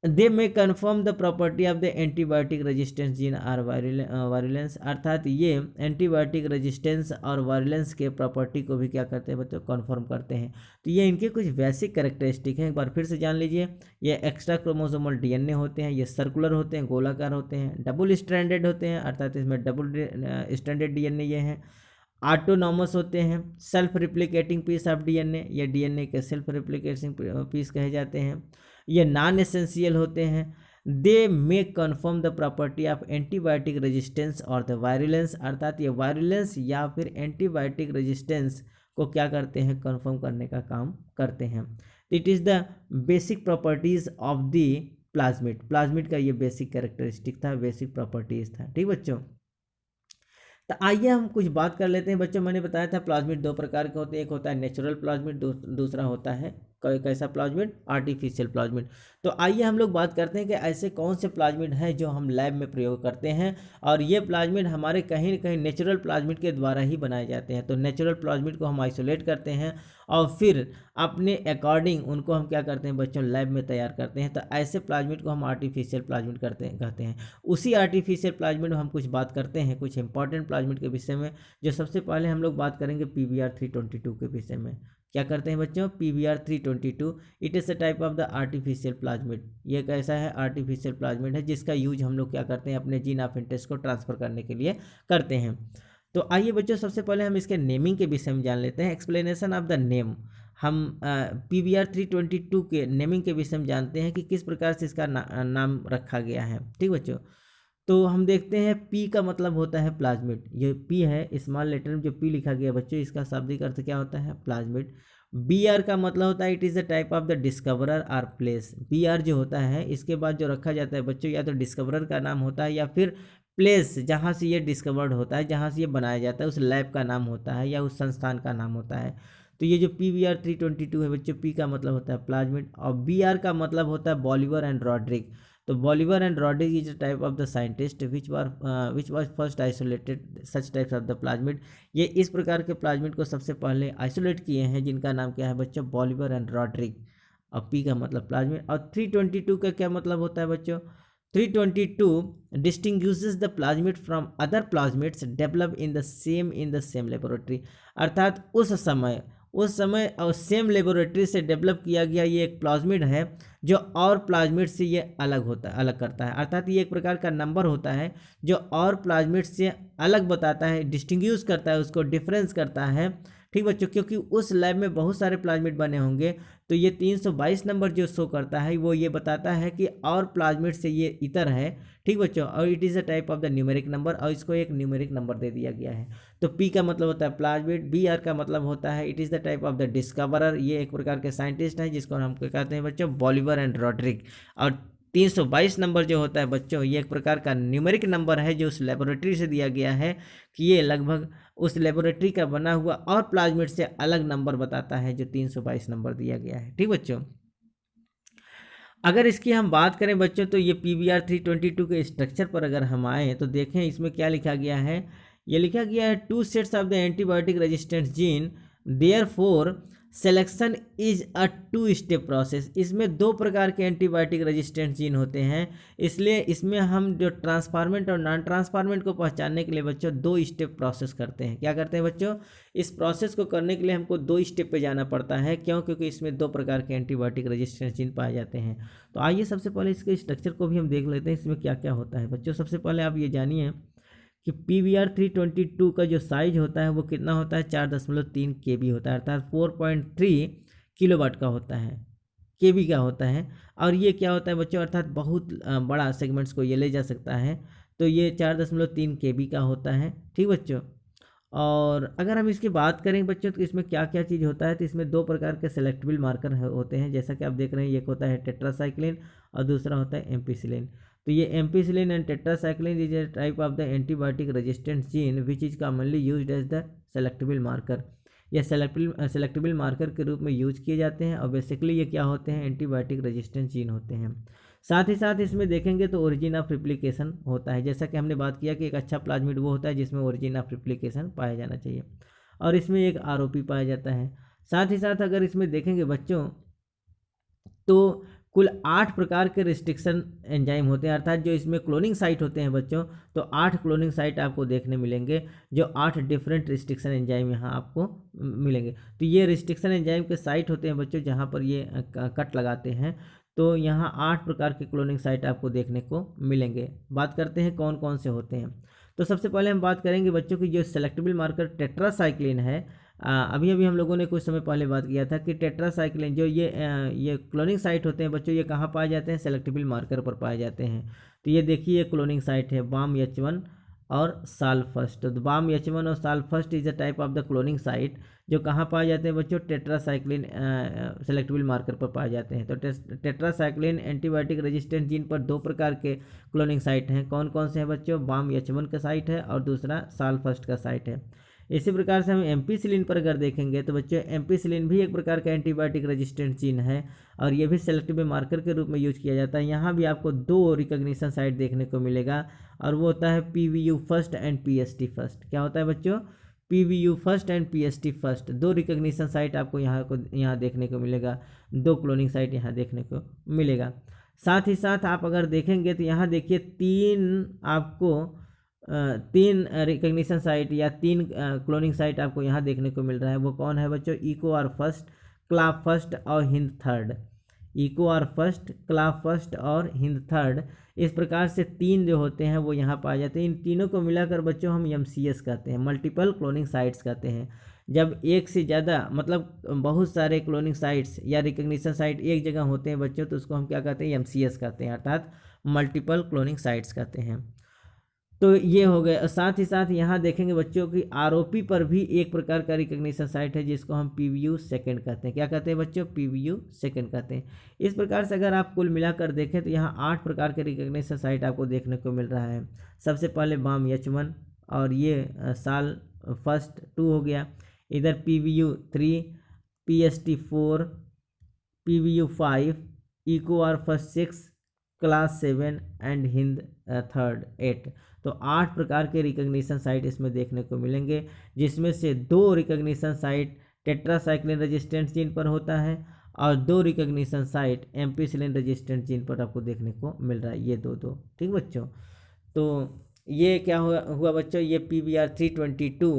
They may confirm the property of the antibiotic resistance gene और वायरुलेंस, अर्थात ये एंटीबायोटिक रेजिस्टेंस और वायरुलेंस के प्रॉपर्टी को भी क्या करते हैं बच्चों, कन्फर्म करते हैं। तो ये इनके कुछ बेसिक कैरेक्टरिस्टिक हैं, एक बार फिर से जान लीजिए। ये एक्स्ट्रा क्रोमोसोमल डीएनए होते हैं, ये सर्कुलर होते हैं, गोलाकार होते हैं, डबल स्ट्रैंडेड होते हैं, अर्थात इसमें डबल स्ट्रैंडेड डीएनए ये हैं। ऑटोनॉमस होते हैं, self replicating piece of DNA, ये डीएनए के सेल्फ रिप्लिकेटिंग पीस कहे जाते हैं। ये नॉन एसेंशियल होते हैं। They may confirm the property of antibiotic resistance और द वायरुलेंस, अर्थात ये वायरुलेंस या फिर एंटीबायोटिक रेजिस्टेंस को क्या करते हैं, कन्फर्म करने का काम करते हैं। It is the basic properties of the plasmid. Plasmid का ये बेसिक कैरेक्टरिस्टिक था, बेसिक प्रॉपर्टीज था। ठीक बच्चों, तो आइए हम कुछ बात कर लेते हैं बच्चों। मैंने बताया था प्लाज्मिड दो प्रकार के होते हैं, एक होता है नेचुरल प्लाज्मिड, दूसरा होता है कैसा प्लाज्मिड, आर्टिफिशियल प्लाज्मिड। तो आइए हम लोग बात करते हैं कि ऐसे कौन से प्लाज्मिड हैं जो हम लैब में प्रयोग करते हैं और ये प्लाज्मिड हमारे कहीं न कहीं नेचुरल प्लाज्मिड के द्वारा ही बनाए जाते हैं। तो नेचुरल प्लाज्मिड को हम आइसोलेट करते हैं और फिर अपने अकॉर्डिंग उनको हम क्या करते हैं बच्चों, लैब में तैयार करते हैं। तो ऐसे प्लाज्मिड को हम आर्टिफिशियल प्लाज्मिड कहते हैं। उसी आर्टिफिशियल प्लाज्मिड में हम कुछ बात करते हैं कुछ इंपॉर्टेंट प्लाज्मिड के विषय में। जो सबसे पहले हम लोग बात करेंगे PBr 322 के विषय में। क्या करते हैं बच्चों, PBr 322 it is a type of the artificial plasmid. ये कैसा है, आर्टिफिशियल प्लाज्मिड है जिसका यूज हम लोग क्या करते हैं, अपने जीन ऑफ इंटरेस्ट को ट्रांसफर करने के लिए करते हैं। तो आइए बच्चों सबसे पहले हम इसके नेमिंग के विषय में जान लेते हैं। एक्सप्लेनेशन ऑफ द नेम, हम PBr 322 के नेमिंग के विषय में जानते हैं कि किस प्रकार से इसका नाम रखा गया है। ठीक बच्चों, तो हम देखते हैं P का मतलब होता है प्लाज्मिड। ये P है, स्मॉल लेटर में जो P लिखा गया बच्चों, इसका शाब्दिक अर्थ क्या होता है, प्लाज्मिड। BR का मतलब होता है it is the type of the discoverer are place. BR जो होता है इसके बाद जो रखा जाता है बच्चों, या तो डिस्कवरर का नाम होता है या फिर प्लेस जहाँ से ये डिस्कवर्ड होता है, जहाँ से ये बनाया जाता है, उस लैब का नाम होता है या उस संस्थान का नाम होता है। तो ये जो PBr 322 है बच्चों, P का मतलब होता है प्लाज्मिड और BR का मतलब होता है बॉलिवर एंड रॉड्रिक। तो Bolivar and Rodriguez is a type of the scientist which was first isolated such types of the plasmid. ये इस प्रकार के प्लाज्मिड को सबसे पहले आइसोलेट किए हैं जिनका नाम क्या है बच्चों, बॉलिवर एंड रॉड्रिक। और P का मतलब प्लाज्मिड। और 322 का क्या मतलब होता है बच्चों, 322 distinguishes the plasmid from other plasmids developed in the same laboratory। अर्थात उस समय उस समय और सेम लेबोरेटरी से डेवलप किया गया ये एक प्लाज्मिड है जो और प्लाज्मिड से ये अलग करता है। अर्थात ये एक प्रकार का नंबर होता है जो और प्लाज्मिड से अलग बताता है, डिस्टिंग्विश करता है, उसको डिफरेंस करता है। ठीक बच्चों, क्योंकि उस लैब में बहुत सारे प्लाज्मिड बने होंगे, तो ये 322 नंबर जो शो करता है वो ये बताता है कि और प्लाज्मिड से ये इतर है। ठीक बच्चों, और it is a type of the numeric number, और इसको एक न्यूमेरिक नंबर दे दिया गया है। तो पी का मतलब होता है प्लाज्मिड, बी आर का मतलब होता है it is the type of the discoverer, ये एक प्रकार के साइंटिस्ट हैं जिसको हम कहते हैं बच्चों बॉलिवर एंड रॉड्रिक। और 322 नंबर जो होता है बच्चों, ये एक प्रकार का न्यूमेरिक नंबर है जो उस लेबोरेटरी से दिया गया है कि ये लगभग उस लेबोरेटरी का बना हुआ और प्लाज्मिड से अलग नंबर बताता है जो 322 नंबर दिया गया है। ठीक बच्चों, अगर इसकी हम बात करें बच्चों तो ये PBR 322 के स्ट्रक्चर पर अगर हम आए तो देखें इसमें क्या लिखा गया है। ये लिखा गया है 2 sets of the antibiotic resistance gene, therefore selection is a 2 step process. इसमें 2 प्रकार के एंटीबायोटिक रेजिस्टेंस जीन होते हैं, इसलिए इसमें हम जो ट्रांसफार्मेंट और नॉन ट्रांसफार्मेंट को पहचानने के लिए बच्चों 2 स्टेप प्रोसेस करते हैं। क्या करते हैं बच्चों, इस प्रोसेस को करने के लिए हमको 2 स्टेप पे जाना पड़ता है। क्यों? क्योंकि इसमें 2 प्रकार के एंटीबायोटिक रेजिस्टेंस जीन पाए जाते हैं। तो आइए सबसे पहले इसके स्ट्रक्चर को भी हम देख लेते हैं, इसमें क्या क्या होता है बच्चों। सबसे पहले आप ये जानिए कि PBR 322 का जो साइज होता है वो कितना होता है, 4.3 KB होता है, अर्थात 4.3 किलोवाट का होता है, KB का होता है। और ये क्या होता है बच्चों, अर्थात बहुत बड़ा सेगमेंट्स को ये ले जा सकता है। तो ये 4.3 KB का होता है। ठीक बच्चों, और अगर हम इसकी बात करें बच्चों तो इसमें क्या क्या चीज़ होता है, तो इसमें 2 प्रकार के सेलेक्टेबल मार्कर होते हैं, जैसा कि आप देख रहे हैं। एक होता है टेट्रासाइक्लिन और दूसरा होता है एम्पिसिलिन। तो ये ampicillin and tetracycline is a type of the antibiotic resistance gene which is commonly used as the selectable marker. ये सेलेक्टेबल मार्कर के रूप में यूज किए जाते हैं, और बेसिकली ये क्या होते हैं, एंटीबायोटिक रेजिस्टेंस जीन होते हैं। साथ ही साथ इसमें देखेंगे तो ओरिजिन ऑफ रिप्लिकेशन होता है, जैसा कि हमने बात किया कि एक अच्छा प्लाज्मिड वो होता है जिसमें ओरिजिन ऑफ रिप्लिकेशन पाया जाना चाहिए, और इसमें एक ROP पाया जाता है। साथ ही साथ अगर इसमें देखेंगे बच्चों तो कुल 8 प्रकार के रिस्ट्रिक्शन एंजाइम होते हैं, अर्थात जो इसमें क्लोनिंग साइट होते हैं बच्चों, तो 8 क्लोनिंग साइट आपको देखने मिलेंगे, जो 8 डिफरेंट रिस्ट्रिक्शन एंजाइम यहाँ आपको मिलेंगे। तो ये रिस्ट्रिक्शन एंजाइम के साइट होते हैं बच्चों जहाँ पर ये कट लगाते हैं। तो यहाँ 8 प्रकार के क्लोनिंग साइट आपको देखने को मिलेंगे। बात करते हैं कौन कौन से होते हैं। तो सबसे पहले हम बात करेंगे बच्चों की जो सेलेक्टेबल मार्कर टेट्रासाइक्लिन है। अभी अभी हम लोगों ने कुछ समय पहले बात किया था कि टेट्रासाइक्लिन जो ये क्लोनिंग साइट होते हैं बच्चों, ये कहाँ पाए जाते हैं, सेलेक्टेबल मार्कर पर पाए जाते हैं। तो ये देखिए ये क्लोनिंग साइट है BAM-H1 और साल्फस्ट। तो BAM-H1 और साल्फस्ट is a type of the cloning site जो कहाँ पाए जाते हैं बच्चों, टेट्रासाइक्लिन सेलेक्टेबल मार्कर पर पाए जाते हैं। तो टेट्रासाइक्लिन एंटीबायोटिक रेजिस्टेंट जीन पर 2 प्रकार के क्लोनिंग साइट हैं। कौन कौन से हैं बच्चों, BAM-H1 का साइट है और दूसरा साल्फस्ट का साइट है। इसी प्रकार से हम एम्पिसिलिन पर अगर देखेंगे तो बच्चों एम्पिसिलिन भी एक प्रकार का एंटीबायोटिक रेजिस्टेंट जीन है, और ये भी सेलेक्टिव मार्कर के रूप में यूज किया जाता है। यहाँ भी आपको 2 रिकॉग्निशन साइट देखने को मिलेगा, और वो होता है PVU first and PST first. क्या होता है बच्चों, PVU first and PST first, 2 recognition site आपको यहाँ देखने को मिलेगा, 2 क्लोनिंग साइट यहाँ देखने को मिलेगा। साथ ही साथ आप अगर देखेंगे तो यहाँ देखिए 3 रिकग्निशन साइट या 3 क्लोनिंग साइट आपको यहाँ देखने को मिल रहा है। वो कौन है बच्चों, EcoR फर्स्ट, क्लाव फर्स्ट और Hind third. EcoR first, clove first और हिंद थर्ड, इस प्रकार से 3 जो होते हैं वो यहाँ पाए जाते हैं। इन तीनों को मिलाकर बच्चों हम MCS कहते हैं, मल्टीपल क्लोनिंग साइट्स कहते हैं। जब एक से ज़्यादा मतलब बहुत सारे क्लोनिंग साइट्स या रिकग्निशन साइट एक जगह होते हैं बच्चों, तो उसको हम क्या कहते हैं, MCS कहते हैं, अर्थात मल्टीपल क्लोनिंग साइट्स कहते हैं। तो ये हो गए। साथ ही साथ यहाँ देखेंगे बच्चों की ROP पर भी एक प्रकार का रिकग्निशन साइट है जिसको हम PVU सेकेंड कहते हैं। क्या कहते हैं बच्चों, PVU सेकेंड कहते हैं। इस प्रकार से अगर आप कुल मिलाकर देखें तो यहाँ 8 प्रकार के रिकग्निशन साइट आपको देखने को मिल रहा है। सबसे पहले BAM-H1 और ये साल फर्स्ट 2 हो गया, इधर PVU 3, PST 4, PVU 5, EcoR first 6, class 7 and Hind third 8। तो 8 प्रकार के रिकग्निशन साइट इसमें देखने को मिलेंगे, जिसमें से 2 recognition site tetracycline resistant gene पर होता है और 2 recognition site ampicillin resistant gene पर आपको देखने को मिल रहा है, ये 2। ठीक बच्चों, तो ये क्या हुआ बच्चों, ये PBR 322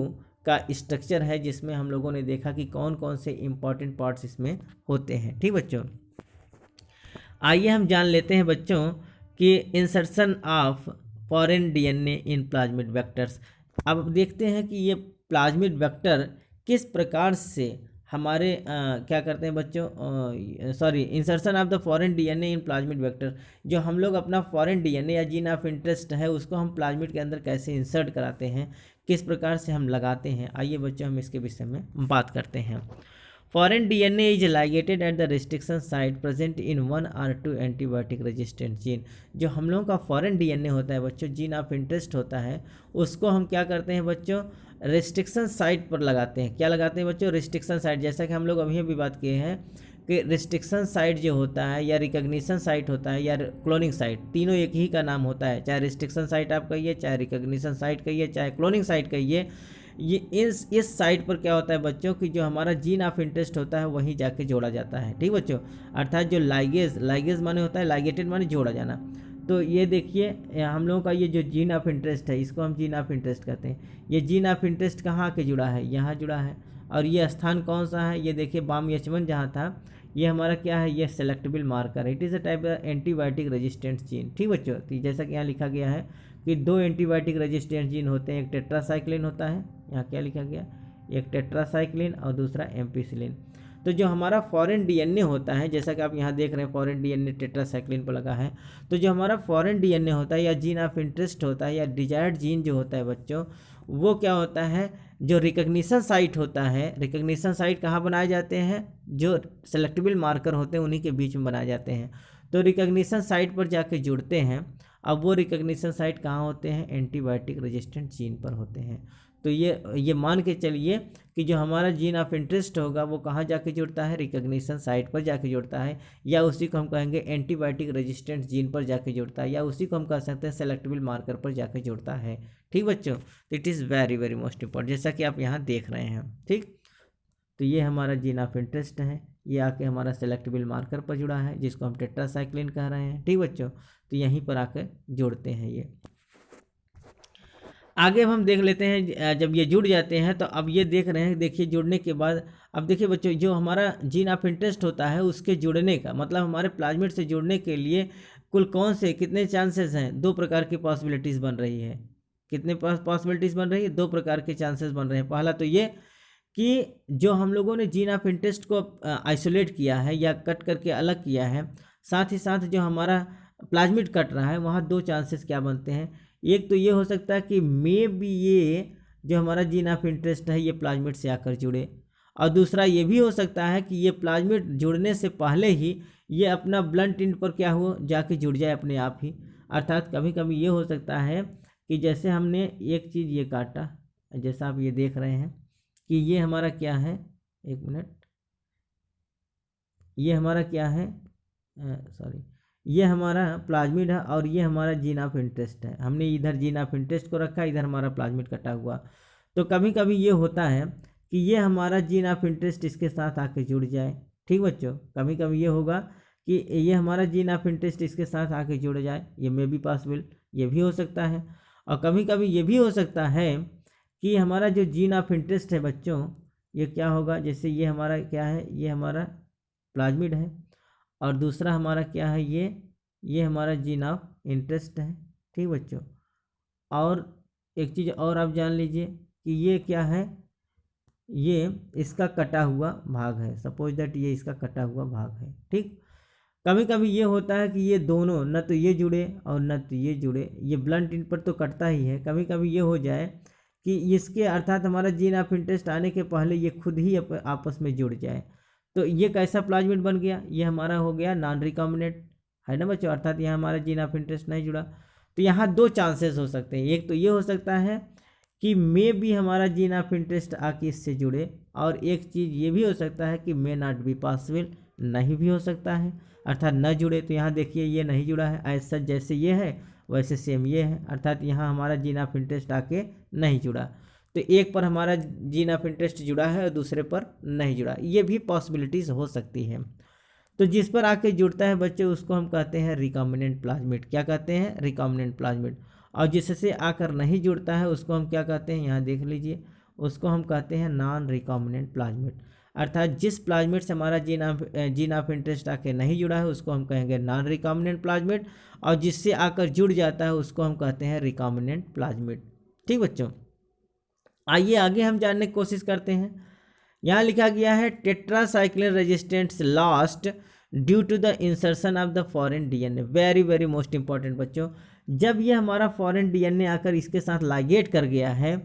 का स्ट्रक्चर है, जिसमें हम लोगों ने देखा कि कौन कौन से इंपॉर्टेंट पार्ट्स इसमें होते हैं। ठीक बच्चों, आइए हम जान लेते हैं बच्चों कि insertion of foreign DNA in plasmid vectors. अब देखते हैं कि ये प्लाज्मिड वेक्टर किस प्रकार से हमारे क्या करते हैं बच्चों, insertion of the foreign DNA in plasmid vector. जो हम लोग अपना फॉरेन डीएनए या जीन ऑफ इंटरेस्ट है उसको हम प्लाज्मिड के अंदर कैसे इंसर्ट कराते हैं, किस प्रकार से हम लगाते हैं, आइए बच्चों हम इसके विषय में बात करते हैं। Foreign DNA is ligated at the restriction site present in one or two antibiotic resistant gene। जो हम लोगों का फॉरेन डीएनए होता है बच्चों, जीन ऑफ इंटरेस्ट होता है, उसको हम क्या करते हैं बच्चों, रेस्ट्रिक्शन साइट पर लगाते हैं। क्या लगाते हैं बच्चों, रेस्ट्रिक्शन साइट। जैसा कि हम लोग अभी अभी बात किए हैं कि रेस्ट्रिक्शन साइट जो होता है या रिकग्निशन साइट होता है या क्लोनिंग साइट, तीनों एक ही का नाम होता है। चाहे रेस्ट्रिक्शन साइट आप कहिए, चाहे रिकग्निशन साइट कहिए, चाहे क्लोनिंग साइट कहिए, ये इस साइट पर क्या होता है बच्चों कि जो हमारा जीन ऑफ इंटरेस्ट होता है वहीं जाके जोड़ा जाता है। ठीक बच्चों, अर्थात जो लाइगेज माने होता है, लाइगेटेड माने जोड़ा जाना। तो ये देखिए हम लोगों का ये जो जीन ऑफ इंटरेस्ट है इसको हम जीन ऑफ इंटरेस्ट कहते हैं। ये जीन ऑफ इंटरेस्ट कहाँ के जुड़ा है, यहाँ जुड़ा है। और ये स्थान कौन सा है, ये देखिए बाम H1 जहाँ था, ये हमारा क्या है, ये सेलेक्टेबल मार्कर है। It is a type of antibiotic resistant gene. ठीक बच्चों, तो जैसा कि यहाँ लिखा गया है कि दो एंटीबायोटिक रेजिस्टेंट जीन होते हैं, एक टेट्रासाइक्लिन होता है, यहाँ क्या लिखा गया, एक टेट्रासाइक्लिन और दूसरा एम्पिसिलिन। तो जो हमारा फॉरेन डीएनए होता है, जैसा कि आप यहाँ देख रहे हैं फॉरेन डीएनए टेट्रासाइक्लिन पर लगा है, तो जो हमारा फॉरेन डीएनए होता है या जीन ऑफ इंटरेस्ट होता है या डिजायर्ड जीन जो होता है बच्चों, वो क्या होता है, जो रिकग्निशन साइट होता है, रिकग्निशन साइट कहाँ बनाए जाते हैं, जो सेलेक्टेबल मार्कर होते हैं उन्हीं के बीच में बनाए जाते हैं। तो रिकग्निशन साइट पर जाके जुड़ते हैं। अब वो रिकग्निशन साइट कहाँ होते हैं, एंटीबायोटिक रेजिस्टेंट जीन पर होते हैं। तो ये मान के चलिए कि जो हमारा जीन ऑफ इंटरेस्ट होगा वो कहाँ जाके जुड़ता है, रिकग्निशन साइट पर जाके जुड़ता है, या उसी को हम कहेंगे एंटीबायोटिक रेजिस्टेंट जीन पर जाके जुड़ता है, या उसी को हम कह सकते हैं सेलेक्टेबल मार्कर पर जाके जुड़ता है। ठीक बच्चों, तो it is very very most important, जैसा कि आप यहाँ देख रहे हैं। ठीक, तो ये हमारा जीन ऑफ इंटरेस्ट है, ये आके हमारा सेलेक्टेबल मार्कर पर जुड़ा है जिसको हम टेट्रासाइक्लिन कह रहे हैं। ठीक बच्चों, तो यहीं पर आकर जोड़ते हैं ये। आगे अब हम देख लेते हैं, जब ये जुड़ जाते हैं तो अब ये देख रहे हैं, देखिए जुड़ने के बाद अब देखिए बच्चों, जो हमारा जीन ऑफ इंटरेस्ट होता है उसके जुड़ने का मतलब हमारे प्लाज्मिड से जुड़ने के लिए कुल कौन से कितने चांसेस हैं, दो प्रकार की पॉसिबिलिटीज़ बन रही है। कितने पॉसिबिलिटीज़ बन रही है, दो प्रकार के चांसेस बन रहे हैं। पहला तो ये कि जो हम लोगों ने जीन ऑफ इंटरेस्ट को आइसोलेट किया है या कट करके अलग किया है, साथ ही साथ जो हमारा प्लाज्मिड कट रहा है वहाँ दो चांसेस क्या बनते हैं। एक तो ये हो सकता है कि मे बी ये जो हमारा जीन ऑफ इंटरेस्ट है ये प्लाज्मिड से आकर जुड़े, और दूसरा ये भी हो सकता है कि ये प्लाज्मिड जुड़ने से पहले ही ये अपना ब्लंट एंड पर क्या हो जाके जुड़ जाए अपने आप ही। अर्थात कभी कभी ये हो सकता है कि जैसे हमने एक चीज़ ये काटा, जैसा आप ये देख रहे हैं कि ये हमारा क्या है, एक मिनट, ये हमारा क्या है, ये हमारा प्लाज्मिड है और ये हमारा जीन ऑफ इंटरेस्ट है। हमने इधर जीन ऑफ इंटरेस्ट को रखा, इधर हमारा प्लाज्मिड कटा हुआ। तो कभी कभी ये होता है कि ये हमारा जीन ऑफ इंटरेस्ट इसके साथ आके जुड़ जाए। ठीक बच्चों, कभी कभी ये होगा कि ये हमारा जीन ऑफ इंटरेस्ट इसके साथ आके जुड़ जाए, ये मे बी पॉसिबल, ये भी हो सकता है। और कभी कभी ये भी हो सकता है कि हमारा जो जीन ऑफ इंटरेस्ट है बच्चों, ये क्या होगा, जैसे ये हमारा क्या है, ये हमारा प्लाज्मिड है और दूसरा हमारा क्या है, ये हमारा जीन ऑफ इंटरेस्ट है। ठीक बच्चों, और एक चीज़ और आप जान लीजिए कि ये क्या है, ये इसका कटा हुआ भाग है। सपोज दैट ये इसका कटा हुआ भाग है। ठीक, कभी कभी ये होता है कि ये दोनों न तो ये जुड़े और न तो ये जुड़े, ये ब्लंट इन पर तो कटता ही है। कभी कभी ये हो जाए कि इसके अर्थात हमारा जीन ऑफ इंटरेस्ट आने के पहले ये खुद ही आपस में जुड़ जाए। तो ये कैसा प्लाज्मिड बन गया, ये हमारा हो गया नॉन रिकॉम्बिनेंट, है ना बच्चों, अर्थात यहाँ हमारा जीन ऑफ इंटरेस्ट नहीं जुड़ा। तो यहाँ दो चांसेस हो सकते हैं, एक तो ये हो सकता है कि मे भी हमारा जीन ऑफ इंटरेस्ट आके इससे जुड़े, और एक चीज़ ये भी हो सकता है कि मे नॉट बी पॉसिबल, नहीं भी हो सकता है, अर्थात न जुड़े। तो यहाँ देखिए ये नहीं जुड़ा है, ऐसा जैसे ये है वैसे सेम ये है, अर्थात यहाँ हमारा जीन ऑफ इंटरेस्ट आके नहीं जुड़ा। तो एक पर हमारा जीन ऑफ इंटरेस्ट जुड़ा है और दूसरे पर नहीं जुड़ा, ये भी पॉसिबिलिटीज़ हो सकती है। तो जिस पर आके जुड़ता है बच्चे उसको हम कहते हैं रिकॉम्बिनेंट प्लाज्मिड। क्या कहते हैं, रिकॉम्बिनेंट प्लाज्मिड। और जिससे आकर नहीं जुड़ता है उसको हम क्या कहते हैं, यहाँ देख लीजिए, उसको हम कहते हैं नॉन रिकॉम्बिनेंट प्लाज्मिड। अर्थात जिस प्लाज्मिड से हमारा जीन ऑफ इंटरेस्ट आके नहीं जुड़ा है उसको हम कहेंगे नॉन रिकॉम्बिनेंट प्लाज्मिड, और जिससे आकर जुड़ जाता है उसको हम कहते हैं रिकॉम्बिनेंट प्लाज्मिड। ठीक बच्चों, आइए आगे हम जानने की कोशिश करते हैं। यहाँ लिखा गया है tetracycline resistance lost due to the insertion of the foreign DNA. Very very most important बच्चों, जब ये हमारा फॉरेन डीएनए आकर इसके साथ लाइगेट कर गया है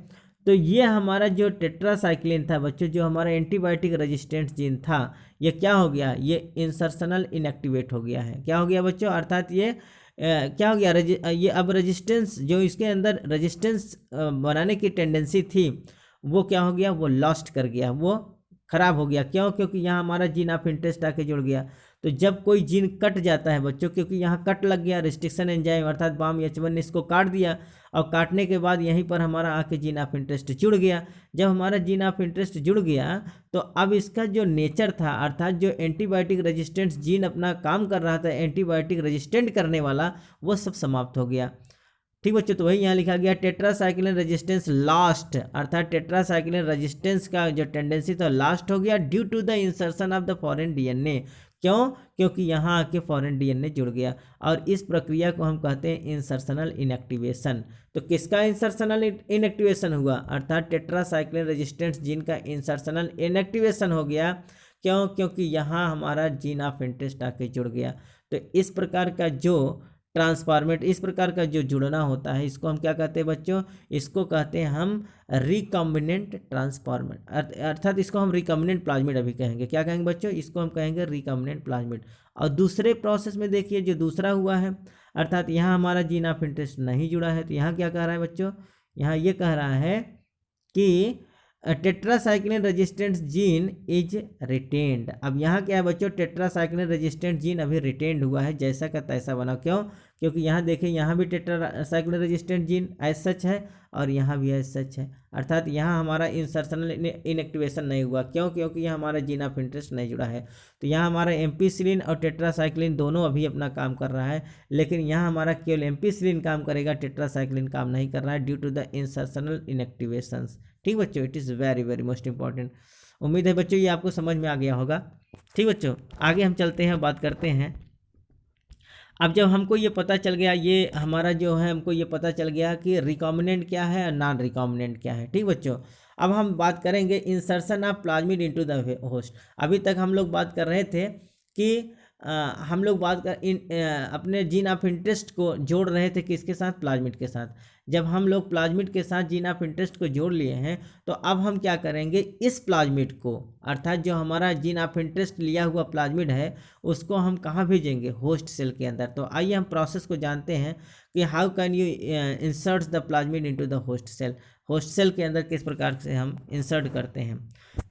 तो ये हमारा जो टेट्रासाइक्लिन था बच्चों, जो हमारा एंटीबायोटिक रेजिस्टेंस जीन था, ये क्या हो गया, ये इंसर्शनल इनएक्टिवेट हो गया है। क्या हो गया बच्चों, अर्थात ये क्या हो गया, ये अब रेजिस्टेंस, जो इसके अंदर रेजिस्टेंस बनाने की टेंडेंसी थी वो क्या हो गया, वो लॉस्ट कर गया, वो खराब हो गया। क्यों, क्योंकि यहाँ हमारा जीन ऑफ इंटरेस्ट आके जुड़ गया। तो जब कोई जीन कट जाता है बच्चों, क्योंकि यहाँ कट लग गया, रिस्ट्रिक्शन एंजाइम अर्थात BAM-H1 ने इसको काट दिया, और काटने के बाद यहीं पर हमारा आके जीन ऑफ इंटरेस्ट जुड़ गया। जब हमारा जीन ऑफ इंटरेस्ट जुड़ गया तो अब इसका जो नेचर था, अर्थात जो एंटीबायोटिक रेजिस्टेंस जीन अपना काम कर रहा था एंटीबायोटिक रेजिस्टेंट करने वाला, वो सब समाप्त हो गया। ठीक बच्चों, तो वही यहाँ लिखा गया टेट्रासाइक्लिन रेजिस्टेंस लास्ट, अर्थात टेट्रासाइक्लिन रेजिस्टेंस का जो टेंडेंसी था लास्ट हो गया due to the insertion of the foreign DNA. क्यों, क्योंकि यहाँ आके फॉरेन डीएनए जुड़ गया, और इस प्रक्रिया को हम कहते हैं इंसर्शनल इनएक्टिवेशन। तो किसका इंसर्शनल इनएक्टिवेशन हुआ, अर्थात टेट्रासाइक्लिन रेजिस्टेंस जीन का इंसर्शनल इनएक्टिवेशन हो गया। क्यों, क्योंकि यहाँ हमारा जीन ऑफ इंटरेस्ट आके जुड़ गया। तो इस प्रकार का जो ट्रांसफॉर्मेट, इस प्रकार का जो जुड़ना होता है, इसको हम क्या कहते हैं बच्चों, इसको कहते हैं हम रिकॉम्बिनेंट ट्रांसफॉर्मेट, अर्थात इसको हम रिकॉम्बिनेंट प्लाज्मिड अभी कहेंगे। क्या कहेंगे बच्चों, इसको हम कहेंगे रिकॉम्बिनेंट प्लाज्मिड। और दूसरे प्रोसेस में देखिए जो दूसरा हुआ है, अर्थात यहाँ हमारा जीन ऑफ इंटरेस्ट नहीं जुड़ा है, तो यहाँ क्या कह रहा है बच्चों, यहाँ ये कह रहा है कि tetracycline resistant gene is retained. अब यहाँ क्या है बच्चों, टेट्रासाइक्लिन रेजिस्टेंट जीन अभी रिटेन्ड हुआ है, जैसा का तैसा बना। क्यों, क्योंकि यहाँ देखें, यहाँ भी tetracycline resistant gene as such है और यहाँ भी एज सच है, अर्थात यहाँ हमारा इंसर्शनल इनएक्टिवेशन नहीं हुआ। क्यों, क्योंकि यहाँ हमारा जीन ऑफ इंटरेस्ट नहीं जुड़ा है। तो यहाँ हमारा एम्पीसिलिन और टेट्रासाइक्लिन दोनों अभी अपना काम कर रहा है, लेकिन यहाँ हमारा केवल एम्पीसिलिन काम करेगा, टेट्रासाइक्लिन काम नहीं कर रहा है ड्यू टू द इंसर्शनल इनएक्टिवेशंस। ठीक बच्चों, it is very very most important. उम्मीद है बच्चों ये आपको समझ में आ गया होगा। ठीक बच्चों, आगे हम चलते हैं, बात करते हैं। अब जब हमको ये पता चल गया, ये हमारा जो है हमको ये पता चल गया कि रिकॉम्बिनेंट क्या है और नॉन रिकॉम्बिनेंट क्या है। ठीक बच्चों, अब हम बात करेंगे insertion of plasmid into the host. अभी तक हम लोग बात कर रहे थे कि हम लोग अपने जीन ऑफ इंटरेस्ट को जोड़ रहे थे किसके साथ, प्लाज्मिड के साथ। जब हम लोग प्लाज्मिड के साथ जीन ऑफ इंटरेस्ट को जोड़ लिए हैं, तो अब हम क्या करेंगे, इस प्लाज्मिड को, अर्थात जो हमारा जीन ऑफ इंटरेस्ट लिया हुआ प्लाज्मिड है, उसको हम कहाँ भेजेंगे, होस्ट सेल के अंदर। तो आइए हम प्रोसेस को जानते हैं कि how can you insert the plasmid into the host cell. Host cell के अंदर किस प्रकार से हम इंसर्ट करते हैं।